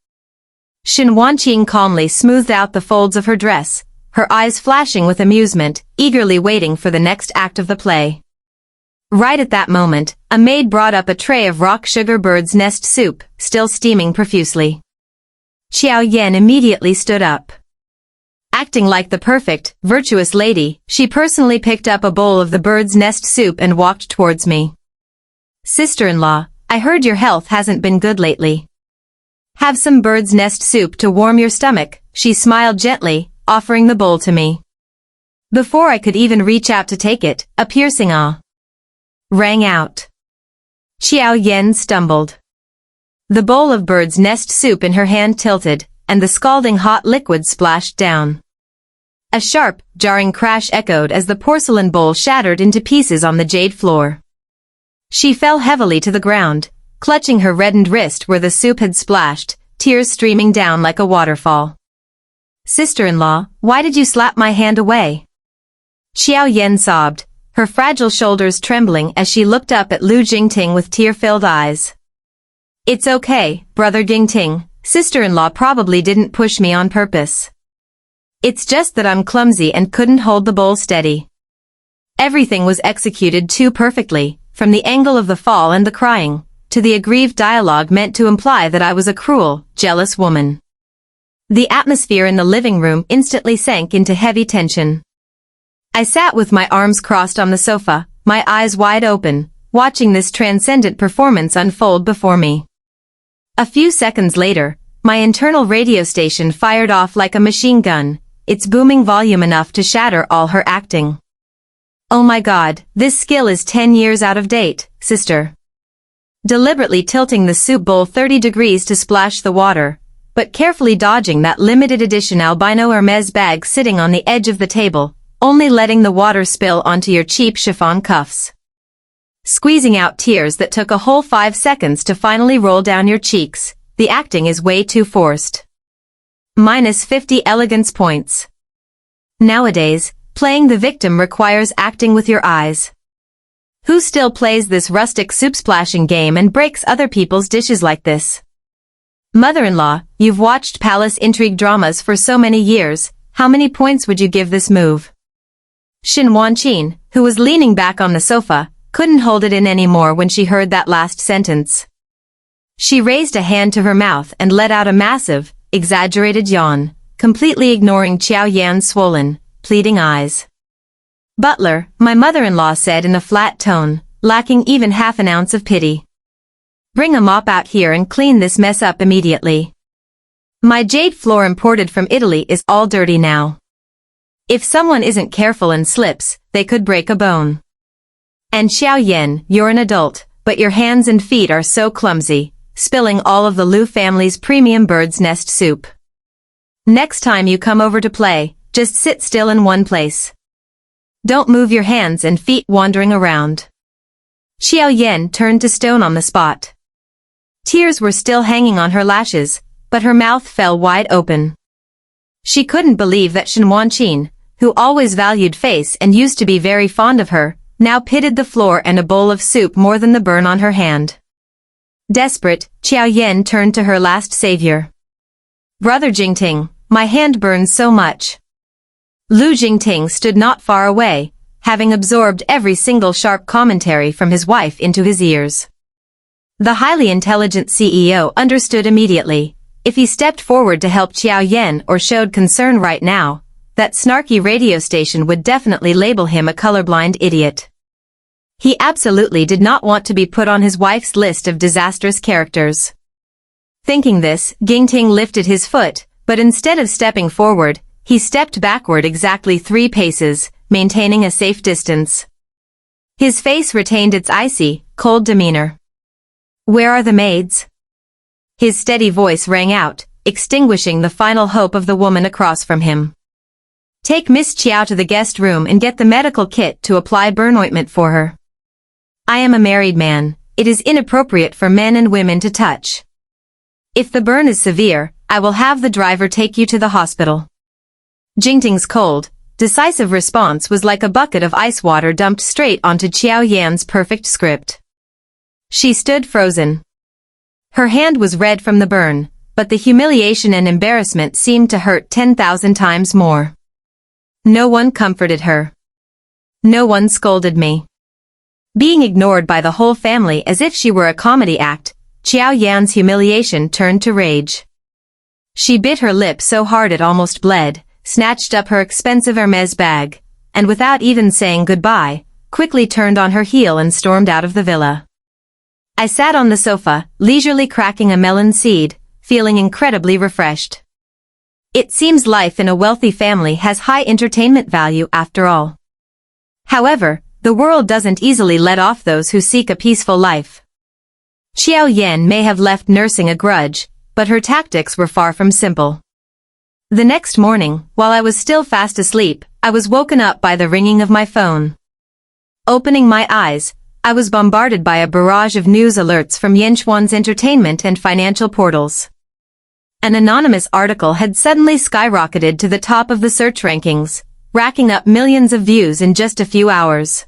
Shen Wanqin calmly smoothed out the folds of her dress, her eyes flashing with amusement, eagerly waiting for the next act of the play. Right at that moment, a maid brought up a tray of rock sugar bird's nest soup, still steaming profusely. Chiao Yan immediately stood up. Acting like the perfect, virtuous lady, she personally picked up a bowl of the bird's nest soup and walked towards me. "Sister-in-law, I heard your health hasn't been good lately. Have some bird's nest soup to warm your stomach," she smiled gently, offering the bowl to me. Before I could even reach out to take it, a piercing "ah" rang out. Chiao Yan stumbled. The bowl of bird's nest soup in her hand tilted, and the scalding hot liquid splashed down. A sharp, jarring crash echoed as the porcelain bowl shattered into pieces on the jade floor. She fell heavily to the ground, clutching her reddened wrist where the soup had splashed, tears streaming down like a waterfall. "Sister-in-law, why did you slap my hand away?" Xiao Yan sobbed, her fragile shoulders trembling as she looked up at Lu Jingting with tear-filled eyes. "It's okay, brother Jingting, sister-in-law probably didn't push me on purpose. It's just that I'm clumsy and couldn't hold the bowl steady." Everything was executed too perfectly, from the angle of the fall and the crying, to the aggrieved dialogue meant to imply that I was a cruel, jealous woman. The atmosphere in the living room instantly sank into heavy tension. I sat with my arms crossed on the sofa, my eyes wide open, watching this transcendent performance unfold before me. A few seconds later, my internal radio station fired off like a machine gun, its booming volume enough to shatter all her acting. "Oh my god, this skill is 10 years out of date, sister." Deliberately tilting the soup bowl 30 degrees to splash the water, but carefully dodging that limited edition albino Hermes bag sitting on the edge of the table, only letting the water spill onto your cheap chiffon cuffs. Squeezing out tears that took a whole 5 seconds to finally roll down your cheeks, the acting is way too forced. -50 elegance points. Nowadays, playing the victim requires acting with your eyes. Who still plays this rustic soup-splashing game and breaks other people's dishes like this? Mother-in-law, you've watched palace intrigue dramas for so many years, how many points would you give this move? Xin Wanqin, who was leaning back on the sofa, couldn't hold it in anymore when she heard that last sentence. She raised a hand to her mouth and let out a massive, exaggerated yawn, completely ignoring Xiao Yan's swollen, pleading eyes. "Butler," my mother-in-law said in a flat tone, lacking even half an ounce of pity. "Bring a mop out here and clean this mess up immediately. My jade floor imported from Italy is all dirty now. If someone isn't careful and slips, they could break a bone. And Xiao Yan, you're an adult, but your hands and feet are so clumsy, spilling all of the Lu family's premium bird's nest soup. Next time you come over to play, just sit still in one place. Don't move your hands and feet wandering around." Xiao Yan turned to stone on the spot. Tears were still hanging on her lashes, but her mouth fell wide open. She couldn't believe that Xin Wanqin, who always valued face and used to be very fond of her, now pitted the floor and a bowl of soup more than the burn on her hand. Desperate, Xiao Yan turned to her last savior. "Brother Jingting, my hand burns so much." Lu Jingting stood not far away, having absorbed every single sharp commentary from his wife into his ears. The highly intelligent CEO understood immediately, if he stepped forward to help Xiao Yan or showed concern right now, that snarky radio station would definitely label him a colorblind idiot. He absolutely did not want to be put on his wife's list of disastrous characters. Thinking this, Jingting lifted his foot, but instead of stepping forward, he stepped backward exactly 3 paces, maintaining a safe distance. His face retained its icy, cold demeanor. "Where are the maids?" His steady voice rang out, extinguishing the final hope of the woman across from him. "Take Miss Chiao to the guest room and get the medical kit to apply burn ointment for her. I am a married man, it is inappropriate for men and women to touch. If the burn is severe, I will have the driver take you to the hospital." Jingting's cold, decisive response was like a bucket of ice water dumped straight onto Xiao Yan's perfect script. She stood frozen. Her hand was red from the burn, but the humiliation and embarrassment seemed to hurt 10,000 times more. No one comforted her. No one scolded me. Being ignored by the whole family as if she were a comedy act, Xiao Yan's humiliation turned to rage. She bit her lip so hard it almost bled, snatched up her expensive Hermes bag, and without even saying goodbye, quickly turned on her heel and stormed out of the villa. I sat on the sofa, leisurely cracking a melon seed, feeling incredibly refreshed. It seems life in a wealthy family has high entertainment value after all. However, the world doesn't easily let off those who seek a peaceful life. Xiao Yan may have left nursing a grudge, but her tactics were far from simple. The next morning, while I was still fast asleep, I was woken up by the ringing of my phone. Opening my eyes, I was bombarded by a barrage of news alerts from Yenchuan's entertainment and financial portals. An anonymous article had suddenly skyrocketed to the top of the search rankings, racking up millions of views in just a few hours.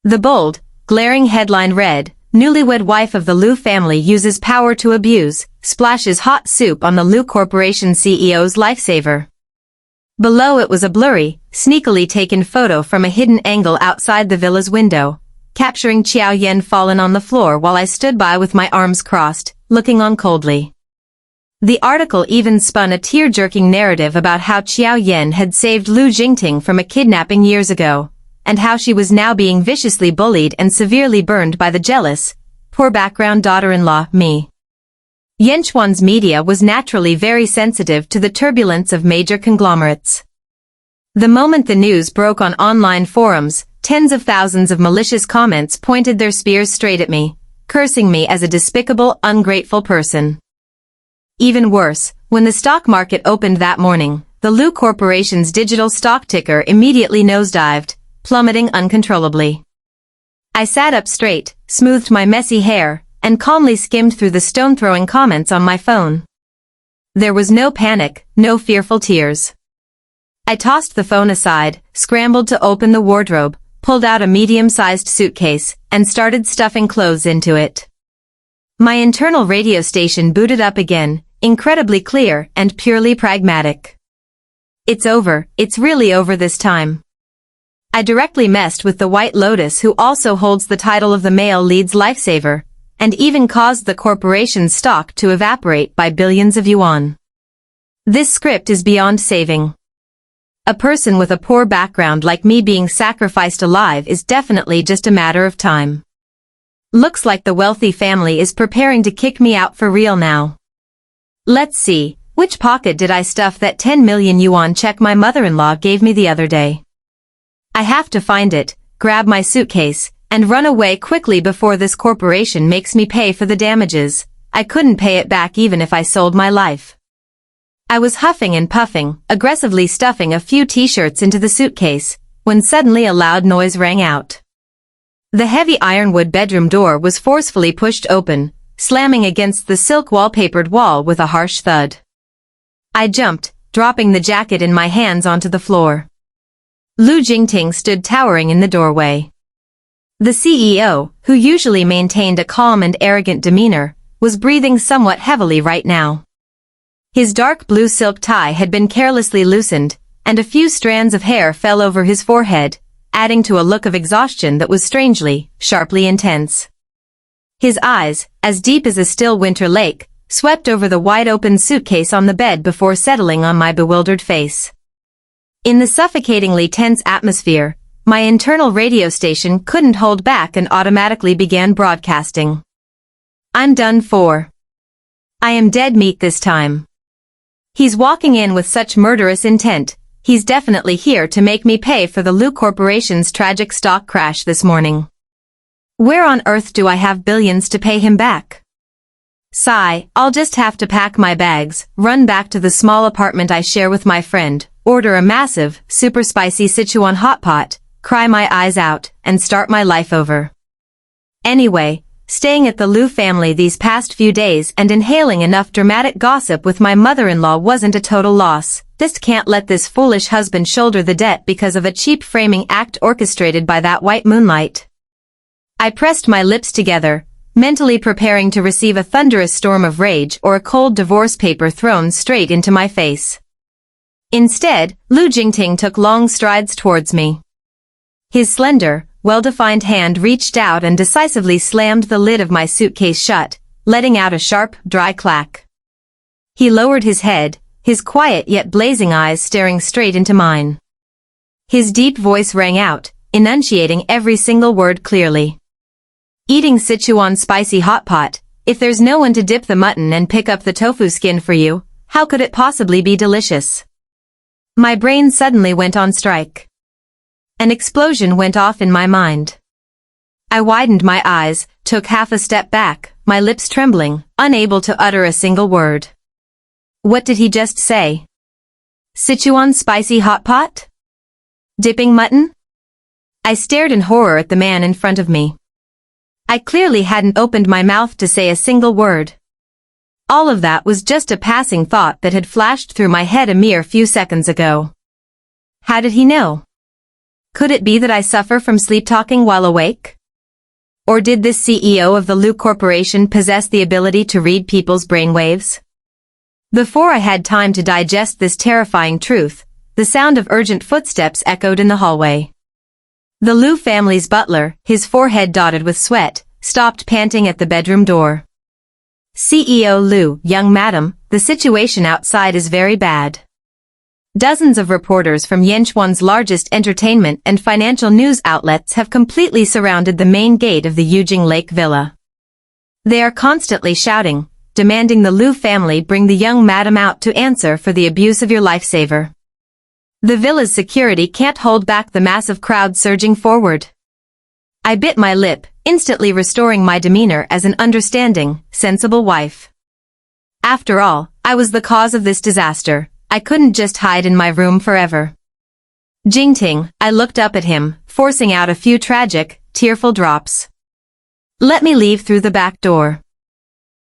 The bold, glaring headline read, "Newlywed wife of the Liu family uses power to abuse, splashes hot soup on the Liu Corporation CEO's lifesaver." Below it was a blurry, sneakily taken photo from a hidden angle outside the villa's window, capturing Qiao Yen fallen on the floor while I stood by with my arms crossed, looking on coldly. The article even spun a tear-jerking narrative about how Qiao Yen had saved Lu Jingting from a kidnapping years ago, and how she was now being viciously bullied and severely burned by the jealous, poor background daughter-in-law, me. Yenchuan's media was naturally very sensitive to the turbulence of major conglomerates. The moment the news broke on online forums, tens of thousands of malicious comments pointed their spears straight at me, cursing me as a despicable, ungrateful person. Even worse, when the stock market opened that morning, the Liu Corporation's digital stock ticker immediately nosedived, plummeting uncontrollably. I sat up straight, smoothed my messy hair, and calmly skimmed through the stone-throwing comments on my phone. There was no panic, no fearful tears. I tossed the phone aside, scrambled to open the wardrobe, pulled out a medium-sized suitcase, and started stuffing clothes into it. My internal radio station booted up again, incredibly clear and purely pragmatic. "It's over, it's really over this time." I directly messed with the White Lotus, who also holds the title of the male lead's lifesaver, and even caused the corporation's stock to evaporate by billions of yuan. This script is beyond saving. A person with a poor background like me being sacrificed alive is definitely just a matter of time. Looks like the wealthy family is preparing to kick me out for real now. Let's see, which pocket did I stuff that 10 million yuan check my mother-in-law gave me the other day? I have to find it, grab my suitcase, and run away quickly before this corporation makes me pay for the damages. I couldn't pay it back even if I sold my life. I was huffing and puffing, aggressively stuffing a few t-shirts into the suitcase, when suddenly a loud noise rang out. The heavy ironwood bedroom door was forcefully pushed open, slamming against the silk wallpapered wall with a harsh thud. I jumped, dropping the jacket in my hands onto the floor. Lu Jingting stood towering in the doorway. The CEO, who usually maintained a calm and arrogant demeanor, was breathing somewhat heavily right now. His dark blue silk tie had been carelessly loosened, and a few strands of hair fell over his forehead, adding to a look of exhaustion that was strangely, sharply intense. His eyes, as deep as a still winter lake, swept over the wide-open suitcase on the bed before settling on my bewildered face. In the suffocatingly tense atmosphere, my internal radio station couldn't hold back and automatically began broadcasting. "I'm done for. I am dead meat this time. He's walking in with such murderous intent, he's definitely here to make me pay for the Liu Corporation's tragic stock crash this morning. Where on earth do I have billions to pay him back? Sigh, I'll just have to pack my bags, run back to the small apartment I share with my friend, order a massive, super spicy Sichuan hot pot, cry my eyes out, and start my life over." Anyway, staying at the Liu family these past few days and inhaling enough dramatic gossip with my mother-in-law wasn't a total loss. Just can't let this foolish husband shoulder the debt because of a cheap framing act orchestrated by that white moonlight. I pressed my lips together, mentally preparing to receive a thunderous storm of rage or a cold divorce paper thrown straight into my face. Instead, Lu Jingting took long strides towards me. His slender, well-defined hand reached out and decisively slammed the lid of my suitcase shut, letting out a sharp, dry clack. He lowered his head, his quiet yet blazing eyes staring straight into mine. His deep voice rang out, enunciating every single word clearly. "Eating Sichuan spicy hot pot, if there's no one to dip the mutton and pick up the tofu skin for you, how could it possibly be delicious?" My brain suddenly went on strike. An explosion went off in my mind. I widened my eyes, took half a step back, my lips trembling, unable to utter a single word. What did he just say? Sichuan spicy hot pot? Dipping mutton? I stared in horror at the man in front of me. I clearly hadn't opened my mouth to say a single word. All of that was just a passing thought that had flashed through my head a mere few seconds ago. How did he know? Could it be that I suffer from sleep-talking while awake? Or did this CEO of the Lu Corporation possess the ability to read people's brainwaves? Before I had time to digest this terrifying truth, the sound of urgent footsteps echoed in the hallway. The Lu family's butler, his forehead dotted with sweat, stopped panting at the bedroom door. CEO Lu, young madam, the situation outside is very bad. Dozens of reporters from Yenchuan's largest entertainment and financial news outlets have completely surrounded the main gate of the Yujing Lake Villa. They are constantly shouting, demanding the Lu family bring the young madam out to answer for the abuse of your lifesaver. The villa's security can't hold back the massive crowd surging forward. I bit my lip, instantly restoring my demeanor as an understanding, sensible wife. After all, I was the cause of this disaster. I couldn't just hide in my room forever. Jingting, I looked up at him, forcing out a few tragic, tearful drops. Let me leave through the back door.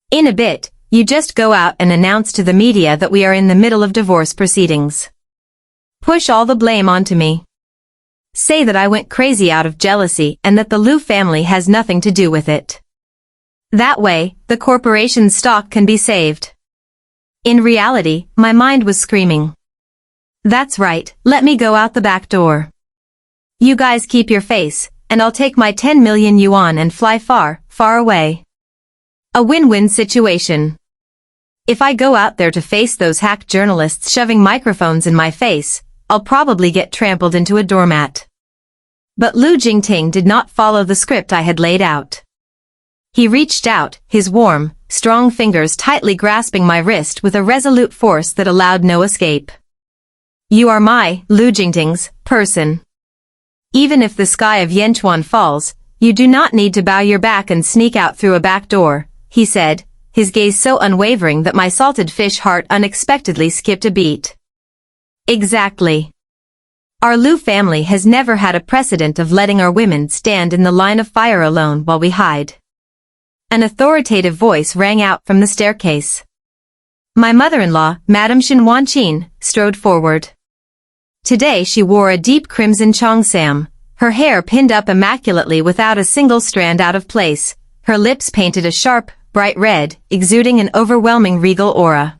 In a bit, you just go out and announce to the media that we are in the middle of divorce proceedings. Push all the blame onto me. Say that I went crazy out of jealousy and that the Lu family has nothing to do with it. That way, the corporation's stock can be saved. In reality, my mind was screaming. That's right, let me go out the back door. You guys keep your face, and I'll take my 10 million yuan and fly far, far away. A win-win situation. If I go out there to face those hack journalists shoving microphones in my face, I'll probably get trampled into a doormat. But Lu Jingting did not follow the script I had laid out. He reached out, his warm, strong fingers tightly grasping my wrist with a resolute force that allowed no escape. You are my, Lu Jingting's, person. Even if the sky of Yenchuan falls, you do not need to bow your back and sneak out through a back door, he said, his gaze so unwavering that my salted fish heart unexpectedly skipped a beat. Exactly. Our Lu family has never had a precedent of letting our women stand in the line of fire alone while we hide. An authoritative voice rang out from the staircase. My mother-in-law, Madame Shen Wanqin, strode forward. Today she wore a deep crimson cheongsam, her hair pinned up immaculately without a single strand out of place, her lips painted a sharp, bright red, exuding an overwhelming regal aura.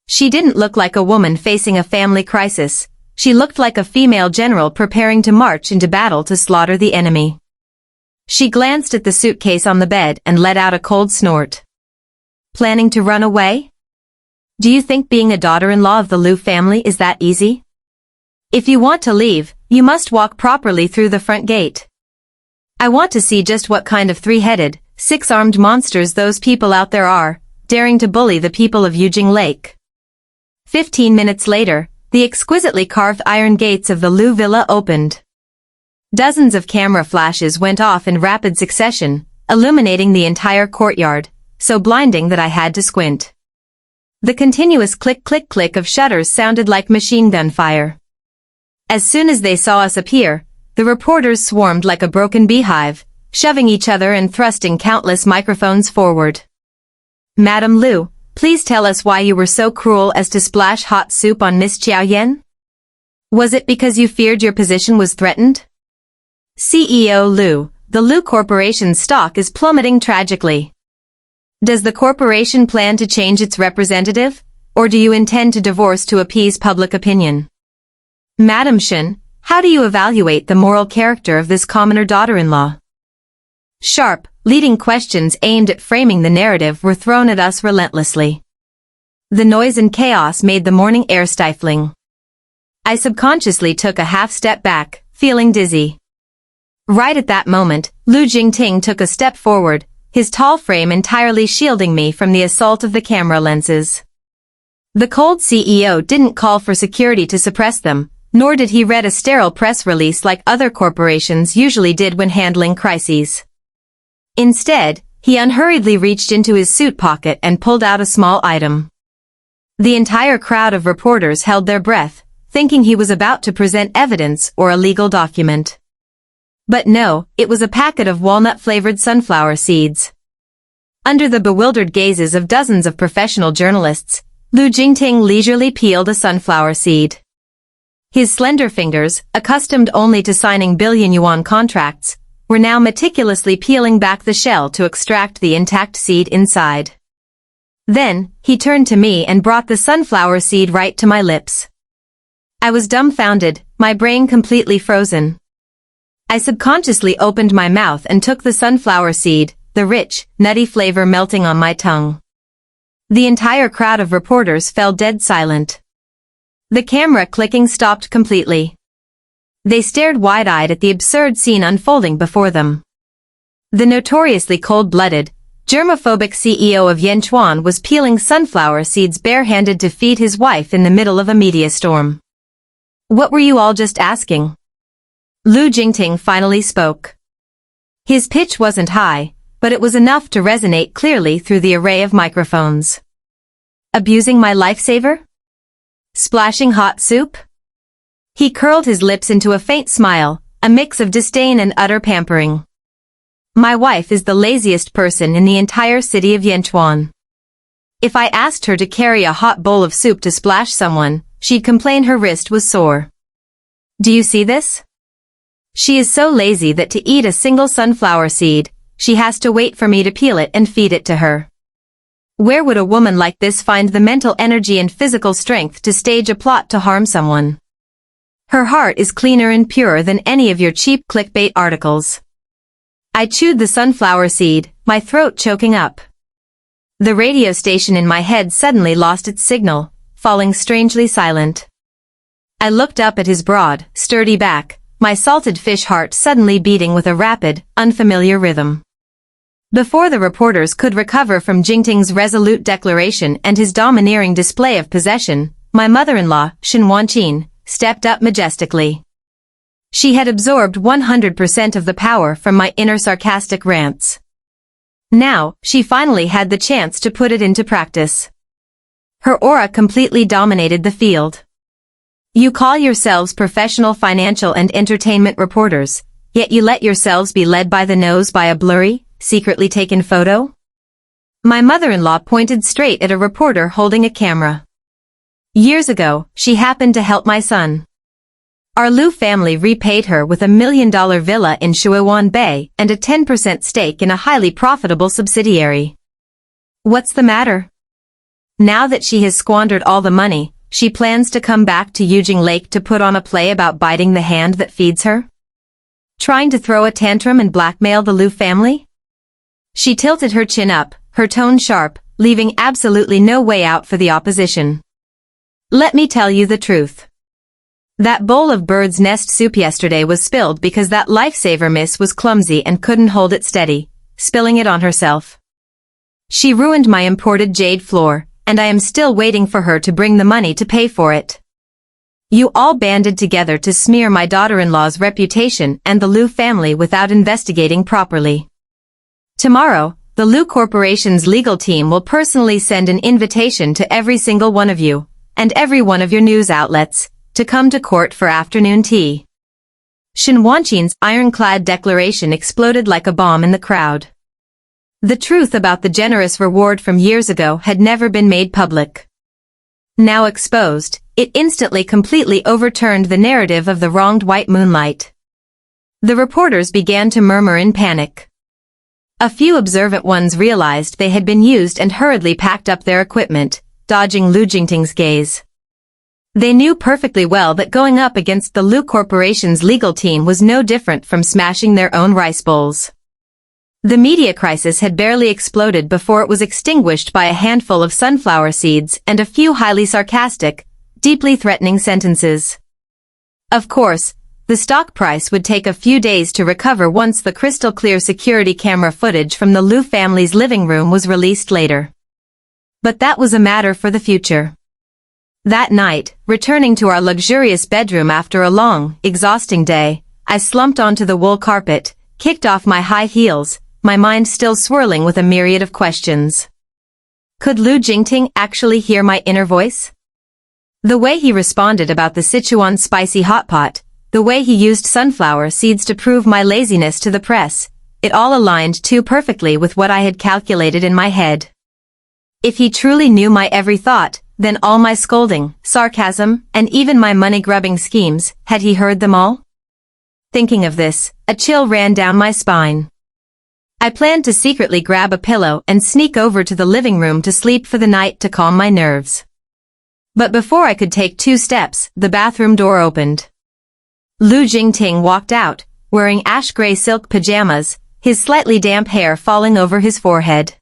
She didn't look like a woman facing a family crisis, she looked like a female general preparing to march into battle to slaughter the enemy. She glanced at the suitcase on the bed and let out a cold snort. Planning to run away? Do you think being a daughter-in-law of the Lu family is that easy? If you want to leave, you must walk properly through the front gate. I want to see just what kind of three-headed, six-armed monsters those people out there are, daring to bully the people of Yujing Lake. 15 minutes later, the exquisitely carved iron gates of the Lu Villa opened. Dozens of camera flashes went off in rapid succession, illuminating the entire courtyard, so blinding that I had to squint. The continuous click-click-click of shutters sounded like machine gun fire. As soon as they saw us appear, the reporters swarmed like a broken beehive, shoving each other and thrusting countless microphones forward. Madam Lu, please tell us why you were so cruel as to splash hot soup on Miss Xiaoyan? Was it because you feared your position was threatened? CEO Lu, the Lu Corporation's stock is plummeting tragically. Does the corporation plan to change its representative, or do you intend to divorce to appease public opinion? Madam Shen, how do you evaluate the moral character of this commoner daughter-in-law? Sharp, leading questions aimed at framing the narrative were thrown at us relentlessly. The noise and chaos made the morning air stifling. I subconsciously took a half step back, feeling dizzy. Right at that moment, Lu Jingting took a step forward, his tall frame entirely shielding me from the assault of the camera lenses. The cold CEO didn't call for security to suppress them, nor did he read a sterile press release like other corporations usually did when handling crises. Instead, he unhurriedly reached into his suit pocket and pulled out a small item. The entire crowd of reporters held their breath, thinking he was about to present evidence or a legal document. But no, it was a packet of walnut-flavored sunflower seeds. Under the bewildered gazes of dozens of professional journalists, Lu Jingting leisurely peeled a sunflower seed. His slender fingers, accustomed only to signing billion-yuan contracts, were now meticulously peeling back the shell to extract the intact seed inside. Then, he turned to me and brought the sunflower seed right to my lips. I was dumbfounded, my brain completely frozen. I subconsciously opened my mouth and took the sunflower seed, the rich, nutty flavor melting on my tongue. The entire crowd of reporters fell dead silent. The camera clicking stopped completely. They stared wide-eyed at the absurd scene unfolding before them. The notoriously cold-blooded, germophobic CEO of Yanchuan was peeling sunflower seeds barehanded to feed his wife in the middle of a media storm. What were you all just asking? Lu Jingting finally spoke. His pitch wasn't high, but it was enough to resonate clearly through the array of microphones. Abusing my lifesaver? Splashing hot soup? He curled his lips into a faint smile, a mix of disdain and utter pampering. My wife is the laziest person in the entire city of Yanchuan. If I asked her to carry a hot bowl of soup to splash someone, she'd complain her wrist was sore. Do you see this? She is so lazy that to eat a single sunflower seed, she has to wait for me to peel it and feed it to her. Where would a woman like this find the mental energy and physical strength to stage a plot to harm someone? Her heart is cleaner and purer than any of your cheap clickbait articles. I chewed the sunflower seed, my throat choking up. The radio station in my head suddenly lost its signal, falling strangely silent. I looked up at his broad, sturdy back, my salted fish heart suddenly beating with a rapid, unfamiliar rhythm. Before the reporters could recover from Jingting's resolute declaration and his domineering display of possession, my mother-in-law, Shen Wanqin, stepped up majestically. She had absorbed 100% of the power from my inner sarcastic rants. Now, she finally had the chance to put it into practice. Her aura completely dominated the field. You call yourselves professional financial and entertainment reporters, yet you let yourselves be led by the nose by a blurry, secretly taken photo? My mother-in-law pointed straight at a reporter holding a camera. Years ago, she happened to help my son. Our Lu family repaid her with $1 million villa in Shuiwan Bay and a 10% stake in a highly profitable subsidiary. What's the matter? Now that she has squandered all the money, she plans to come back to Yujing Lake to put on a play about biting the hand that feeds her? Trying to throw a tantrum and blackmail the Lu family? She tilted her chin up, her tone sharp, leaving absolutely no way out for the opposition. Let me tell you the truth. That bowl of bird's nest soup yesterday was spilled because that lifesaver miss was clumsy and couldn't hold it steady, spilling it on herself. She ruined my imported jade floor, and I am still waiting for her to bring the money to pay for it. You all banded together to smear my daughter-in-law's reputation and the Lu family without investigating properly. Tomorrow, the Lu Corporation's legal team will personally send an invitation to every single one of you, and every one of your news outlets, to come to court for afternoon tea. Shen Wanqin's ironclad declaration exploded like a bomb in the crowd. The truth about the generous reward from years ago had never been made public. Now exposed, it instantly completely overturned the narrative of the wronged white moonlight. The reporters began to murmur in panic. A few observant ones realized they had been used and hurriedly packed up their equipment, dodging Lu Jingting's gaze. They knew perfectly well that going up against the Lu Corporation's legal team was no different from smashing their own rice bowls. The media crisis had barely exploded before it was extinguished by a handful of sunflower seeds and a few highly sarcastic, deeply threatening sentences. Of course, the stock price would take a few days to recover once the crystal-clear security camera footage from the Lu family's living room was released later. But that was a matter for the future. That night, returning to our luxurious bedroom after a long, exhausting day, I slumped onto the wool carpet, kicked off my high heels, my mind still swirling with a myriad of questions. Could Lu Jingting actually hear my inner voice? The way he responded about the Sichuan spicy hot pot, the way he used sunflower seeds to prove my laziness to the press, it all aligned too perfectly with what I had calculated in my head. If he truly knew my every thought, then all my scolding, sarcasm, and even my money-grubbing schemes, had he heard them all? Thinking of this, a chill ran down my spine. I planned to secretly grab a pillow and sneak over to the living room to sleep for the night to calm my nerves. But before I could take 2 steps, the bathroom door opened. Lu Jingting walked out, wearing ash-gray silk pajamas, his slightly damp hair falling over his forehead.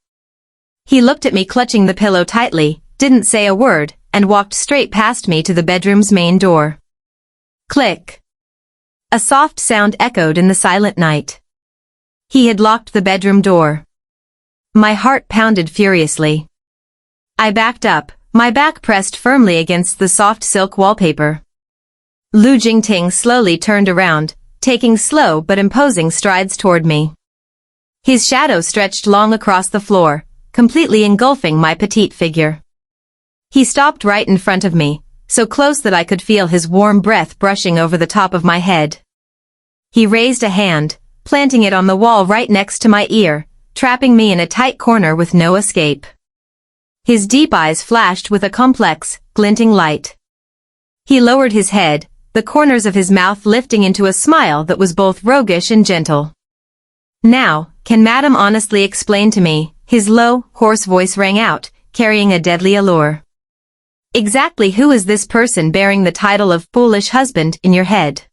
He looked at me clutching the pillow tightly, didn't say a word, and walked straight past me to the bedroom's main door. Click. A soft sound echoed in the silent night. He had locked the bedroom door. My heart pounded furiously. I backed up, my back pressed firmly against the soft silk wallpaper. Lu Jingting slowly turned around, taking slow but imposing strides toward me. His shadow stretched long across the floor, completely engulfing my petite figure. He stopped right in front of me, so close that I could feel his warm breath brushing over the top of my head. He raised a hand, planting it on the wall right next to my ear, trapping me in a tight corner with no escape. His deep eyes flashed with a complex, glinting light. He lowered his head, the corners of his mouth lifting into a smile that was both roguish and gentle. "Now, can Madam honestly explain to me?" His low, hoarse voice rang out, carrying a deadly allure. "Exactly who is this person bearing the title of foolish husband in your head?"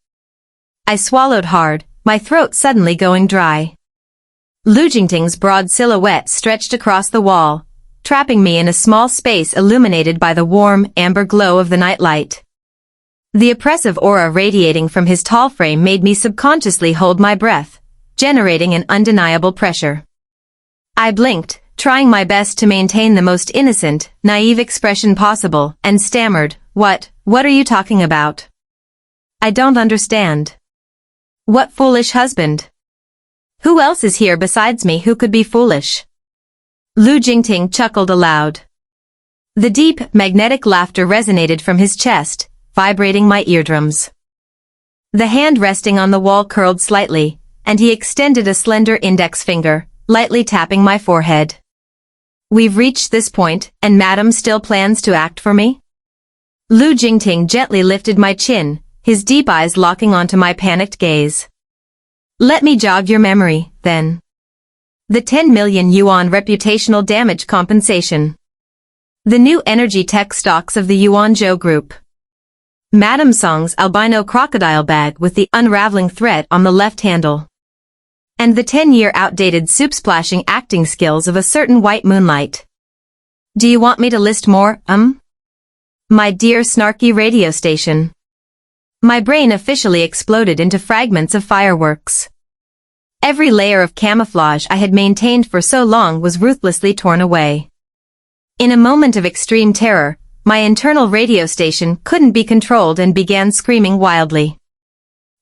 I swallowed hard, my throat suddenly going dry. Lu Jingting's broad silhouette stretched across the wall, trapping me in a small space illuminated by the warm, amber glow of the nightlight. The oppressive aura radiating from his tall frame made me subconsciously hold my breath, generating an undeniable pressure. I blinked, trying my best to maintain the most innocent, naive expression possible, and stammered, What are you talking about? I don't understand." "What foolish husband? Who else is here besides me who could be foolish?" Lu Jingting chuckled aloud. The deep, magnetic laughter resonated from his chest, vibrating my eardrums. The hand resting on the wall curled slightly, and he extended a slender index finger, lightly tapping my forehead. "We've reached this point, and Madam still plans to act for me?" Lu Jingting gently lifted my chin, his deep eyes locking onto my panicked gaze. "Let me jog your memory, then. The 10 million yuan reputational damage compensation. The new energy tech stocks of the Yuanzhou Group. Madame Song's albino crocodile bag with the unraveling thread on the left handle. And the 10-year outdated soup-splashing acting skills of a certain white moonlight. Do you want me to list more, My dear Snarky radio station." My brain officially exploded into fragments of fireworks. Every layer of camouflage I had maintained for so long was ruthlessly torn away. In a moment of extreme terror, my internal radio station couldn't be controlled and began screaming wildly.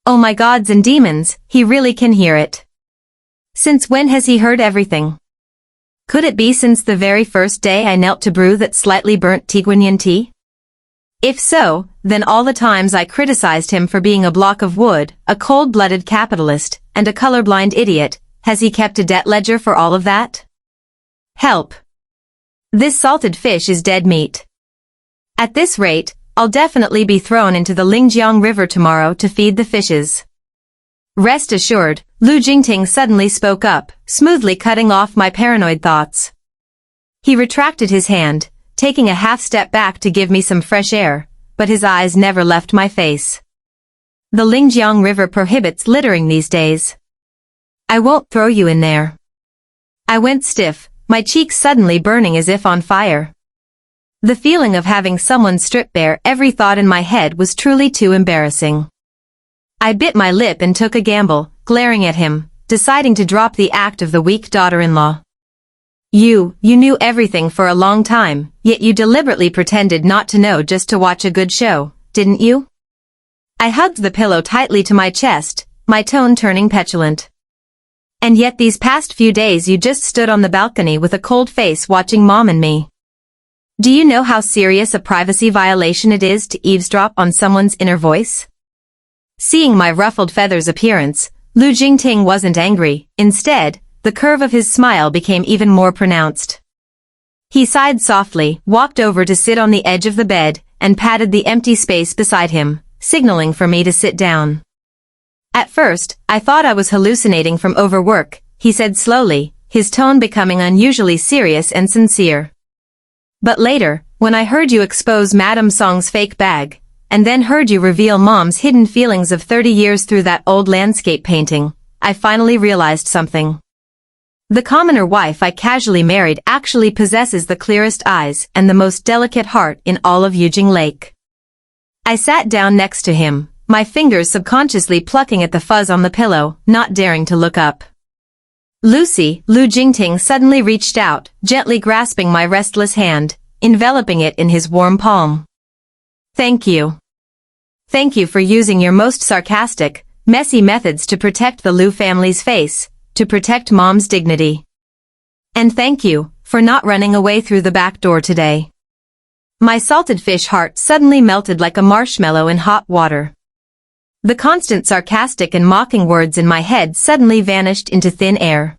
"Oh my gods and demons, he really can hear it. Since when has he heard everything? Could it be since the very first day I knelt to brew that slightly burnt Tiguanyan tea? If so, then all the times I criticized him for being a block of wood, a cold-blooded capitalist, and a colorblind idiot, has he kept a debt ledger for all of that? Help! This salted fish is dead meat. At this rate, I'll definitely be thrown into the Lingjiang River tomorrow to feed the fishes." Rest assured, Lu Jingting suddenly spoke up, smoothly cutting off my paranoid thoughts. He retracted his hand, taking a half-step back to give me some fresh air, but his eyes never left my face. "The Lingjiang River prohibits littering these days. I won't throw you in there." I went stiff, my cheeks suddenly burning as if on fire. The feeling of having someone strip bare every thought in my head was truly too embarrassing. I bit my lip and took a gamble, glaring at him, deciding to drop the act of the weak daughter-in-law. You knew everything for a long time, yet you deliberately pretended not to know just to watch a good show, didn't you?" I hugged the pillow tightly to my chest, my tone turning petulant. And yet these past few days you just stood on the balcony with a cold face watching Mom and me. Do you know how serious a privacy violation it is to eavesdrop on someone's inner voice? Seeing my ruffled feathers appearance, Lu Jingting wasn't angry. Instead, the curve of his smile became even more pronounced. He sighed softly, walked over to sit on the edge of the bed, and patted the empty space beside him, signaling for me to sit down. At first, I thought I was hallucinating from overwork, he said slowly, his tone becoming unusually serious and sincere. But later, when I heard you expose Madame Song's fake bag, and then heard you reveal Mom's hidden feelings of 30 years through that old landscape painting, I finally realized something. The commoner wife I casually married actually possesses the clearest eyes and the most delicate heart in all of Yujing Lake. I sat down next to him, my fingers subconsciously plucking at the fuzz on the pillow, not daring to look up. Lucy, Lu Jingting suddenly reached out, gently grasping my restless hand, enveloping it in his warm palm. Thank you. Thank you for using your most sarcastic, messy methods to protect the Lu family's face, to protect Mom's dignity. And thank you for not running away through the back door today. My salted fish heart suddenly melted like a marshmallow in hot water. The constant sarcastic and mocking words in my head suddenly vanished into thin air.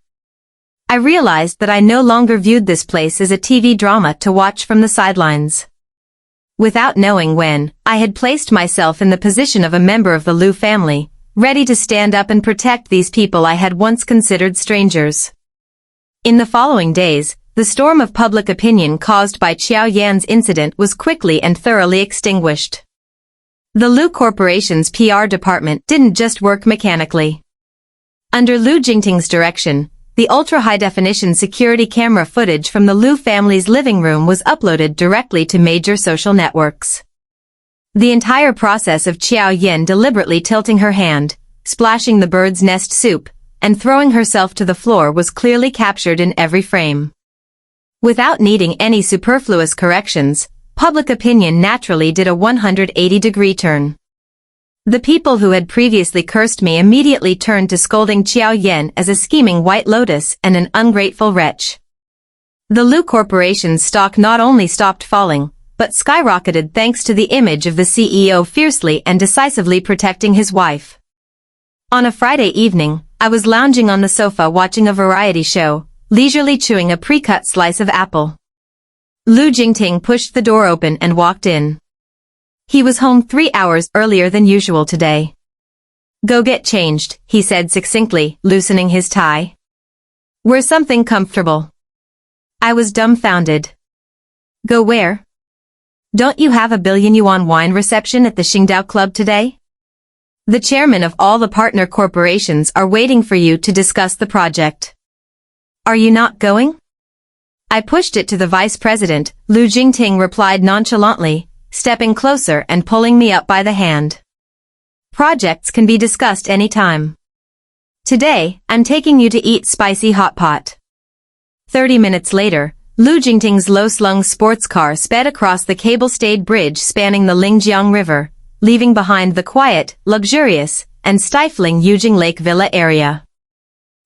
I realized that I no longer viewed this place as a TV drama to watch from the sidelines. Without knowing when, I had placed myself in the position of a member of the Lu family, ready to stand up and protect these people I had once considered strangers. In the following days, the storm of public opinion caused by Qiao Yan's incident was quickly and thoroughly extinguished. The Lu Corporation's PR department didn't just work mechanically. Under Lu Jingting's direction, the ultra-high-definition security camera footage from the Lu family's living room was uploaded directly to major social networks. The entire process of Qiao Yan deliberately tilting her hand, splashing the bird's nest soup, and throwing herself to the floor was clearly captured in every frame. Without needing any superfluous corrections, public opinion naturally did a 180-degree turn. The people who had previously cursed me immediately turned to scolding Qiao Yan as a scheming white lotus and an ungrateful wretch. The Lu Corporation's stock not only stopped falling, but skyrocketed thanks to the image of the CEO fiercely and decisively protecting his wife. On a Friday evening, I was lounging on the sofa watching a variety show, leisurely chewing a pre-cut slice of apple. Lu Jingting pushed the door open and walked in. He was home 3 hours earlier than usual today. Go get changed, he said succinctly, loosening his tie. Wear something comfortable. I was dumbfounded. Go where? Don't you have a billion-yuan wine reception at the Qingdao Club today? The chairman of all the partner corporations are waiting for you to discuss the project. Are you not going? I pushed it to the vice president, Lu Jingting replied nonchalantly, stepping closer and pulling me up by the hand. Projects can be discussed any time. Today, I'm taking you to eat spicy hot pot. 30 minutes later, Lu Jingting's low-slung sports car sped across the cable-stayed bridge spanning the Lingjiang River, leaving behind the quiet, luxurious, and stifling Yujing Lake Villa area.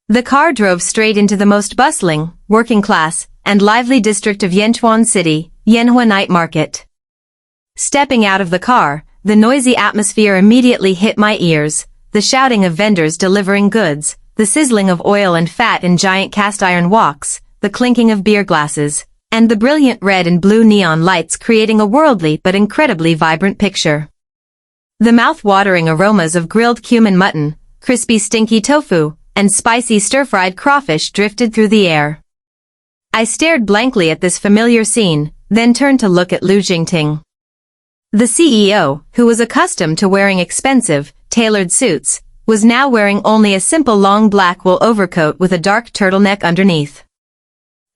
The car drove straight into the most bustling, working-class, and lively district of Yanchuan City, Yanhua Night Market. Stepping out of the car, the noisy atmosphere immediately hit my ears, the shouting of vendors delivering goods, the sizzling of oil and fat in giant cast-iron woks, the clinking of beer glasses, and the brilliant red and blue neon lights creating a worldly but incredibly vibrant picture. The mouth-watering aromas of grilled cumin mutton, crispy stinky tofu, and spicy stir-fried crawfish drifted through the air. I stared blankly at this familiar scene, then turned to look at Lu Jingting. The CEO, who was accustomed to wearing expensive, tailored suits, was now wearing only a simple long black wool overcoat with a dark turtleneck underneath.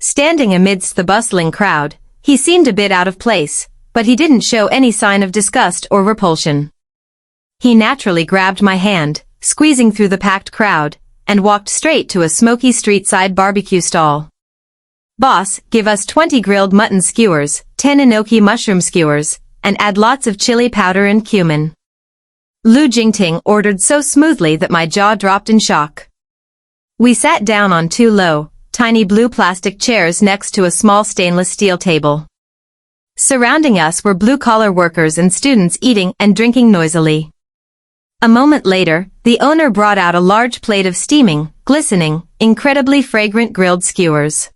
Standing amidst the bustling crowd, he seemed a bit out of place, but he didn't show any sign of disgust or repulsion. He naturally grabbed my hand, squeezing through the packed crowd, and walked straight to a smoky street-side barbecue stall. Boss, give us 20 grilled mutton skewers, 10 enoki mushroom skewers, and add lots of chili powder and cumin. Lu Jingting ordered so smoothly that my jaw dropped in shock. We sat down on two low, tiny blue plastic chairs next to a small stainless steel table. Surrounding us were blue-collar workers and students eating and drinking noisily. A moment later, the owner brought out a large plate of steaming, glistening, incredibly fragrant grilled skewers.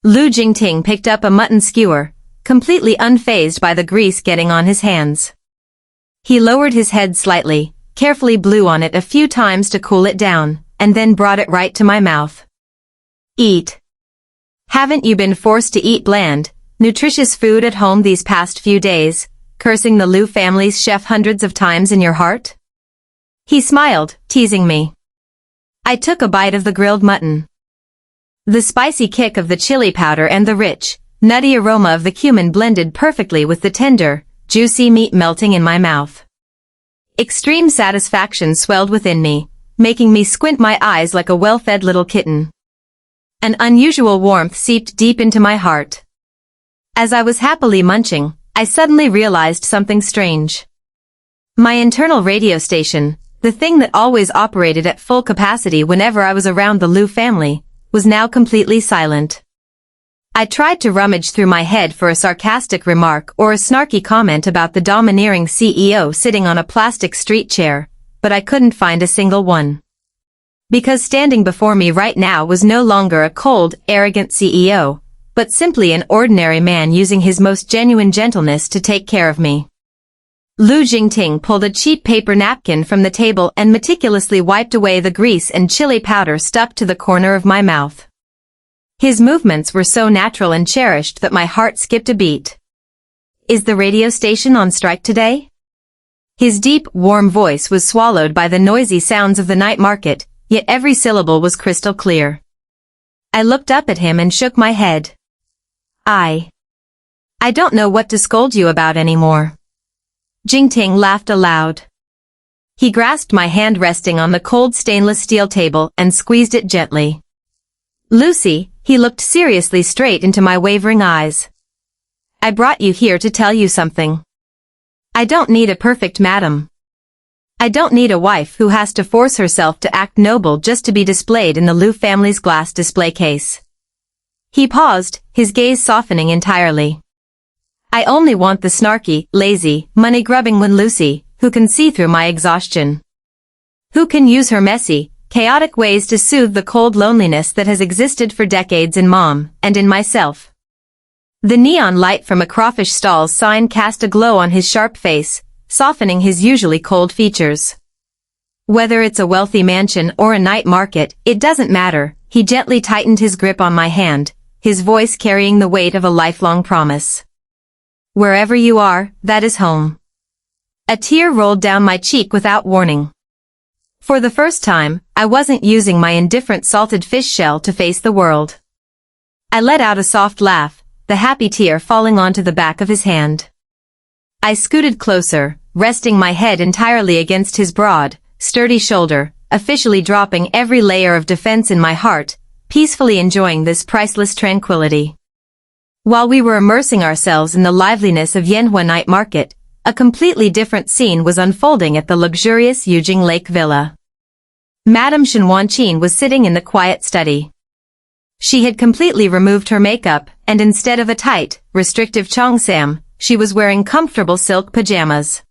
Lu Jingting picked up a mutton skewer, completely unfazed by the grease getting on his hands. He lowered his head slightly, carefully blew on it a few times to cool it down, and then brought it right to my mouth. Eat. Haven't you been forced to eat bland, nutritious food at home these past few days, cursing the Lu family's chef hundreds of times in your heart? He smiled, teasing me. I took a bite of the grilled mutton. The spicy kick of the chili powder and the rich, nutty aroma of the cumin blended perfectly with the tender, juicy meat melting in my mouth. Extreme satisfaction swelled within me, making me squint my eyes like a well-fed little kitten. An unusual warmth seeped deep into my heart. As I was happily munching, I suddenly realized something strange. My internal radio station, the thing that always operated at full capacity whenever I was around the Lu family, was now completely silent. I tried to rummage through my head for a sarcastic remark or a snarky comment about the domineering CEO sitting on a plastic street chair, but I couldn't find a single one. Because standing before me right now was no longer a cold, arrogant CEO, but simply an ordinary man using his most genuine gentleness to take care of me. Lu Jingting pulled a cheap paper napkin from the table and meticulously wiped away the grease and chili powder stuck to the corner of my mouth. His movements were so natural and cherished that my heart skipped a beat. Is the radio station on strike today? His deep, warm voice was swallowed by the noisy sounds of the night market, yet every syllable was crystal clear. I looked up at him and shook my head. I don't know what to scold you about anymore. Jingting laughed aloud. He grasped my hand resting on the cold stainless steel table and squeezed it gently. Lucy, he looked seriously straight into my wavering eyes. I brought you here to tell you something. I don't need a perfect madam. I don't need a wife who has to force herself to act noble just to be displayed in the Lu family's glass display case. He paused, his gaze softening entirely. I only want the snarky, lazy, money-grubbing one Lucy, who can see through my exhaustion. Who can use her messy, chaotic ways to soothe the cold loneliness that has existed for decades in Mom, and in myself. The neon light from a crawfish stall's sign cast a glow on his sharp face, softening his usually cold features. Whether it's a wealthy mansion or a night market, it doesn't matter, he gently tightened his grip on my hand, his voice carrying the weight of a lifelong promise. Wherever you are, that is home. A tear rolled down my cheek without warning. For the first time, I wasn't using my indifferent salted fish shell to face the world. I let out a soft laugh, the happy tear falling onto the back of his hand. I scooted closer, resting my head entirely against his broad, sturdy shoulder, officially dropping every layer of defense in my heart, peacefully enjoying this priceless tranquility. While we were immersing ourselves in the liveliness of Yanhua night market, a completely different scene was unfolding at the luxurious Yujing Lake Villa. Madame Shen Wanqin was sitting in the quiet study. She had completely removed her makeup, and instead of a tight, restrictive cheongsam, she was wearing comfortable silk pajamas.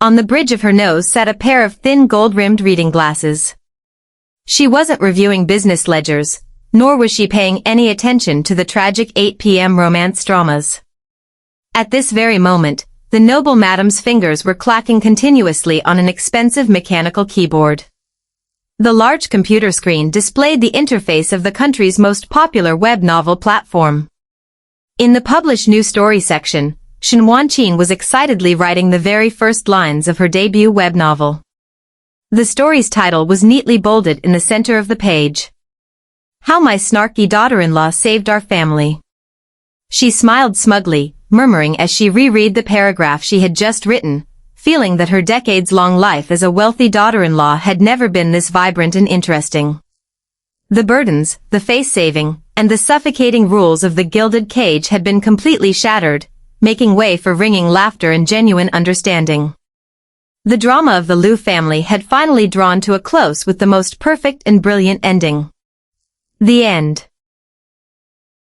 On the bridge of her nose sat a pair of thin gold-rimmed reading glasses. She wasn't reviewing business ledgers, nor was she paying any attention to the tragic 8 p.m. romance dramas. At this very moment, the noble madame's fingers were clacking continuously on an expensive mechanical keyboard. The large computer screen displayed the interface of the country's most popular web novel platform. In the Publish New Story section, Shen Wanqin was excitedly writing the very first lines of her debut web novel. The story's title was neatly bolded in the center of the page. How My Snarky Daughter-in-Law Saved Our Family. She smiled smugly, murmuring as she reread the paragraph she had just written, feeling that her decades-long life as a wealthy daughter-in-law had never been this vibrant and interesting. The burdens, the face-saving, and the suffocating rules of the gilded cage had been completely shattered, making way for ringing laughter and genuine understanding. The drama of the Liu family had finally drawn to a close with the most perfect and brilliant ending. The end.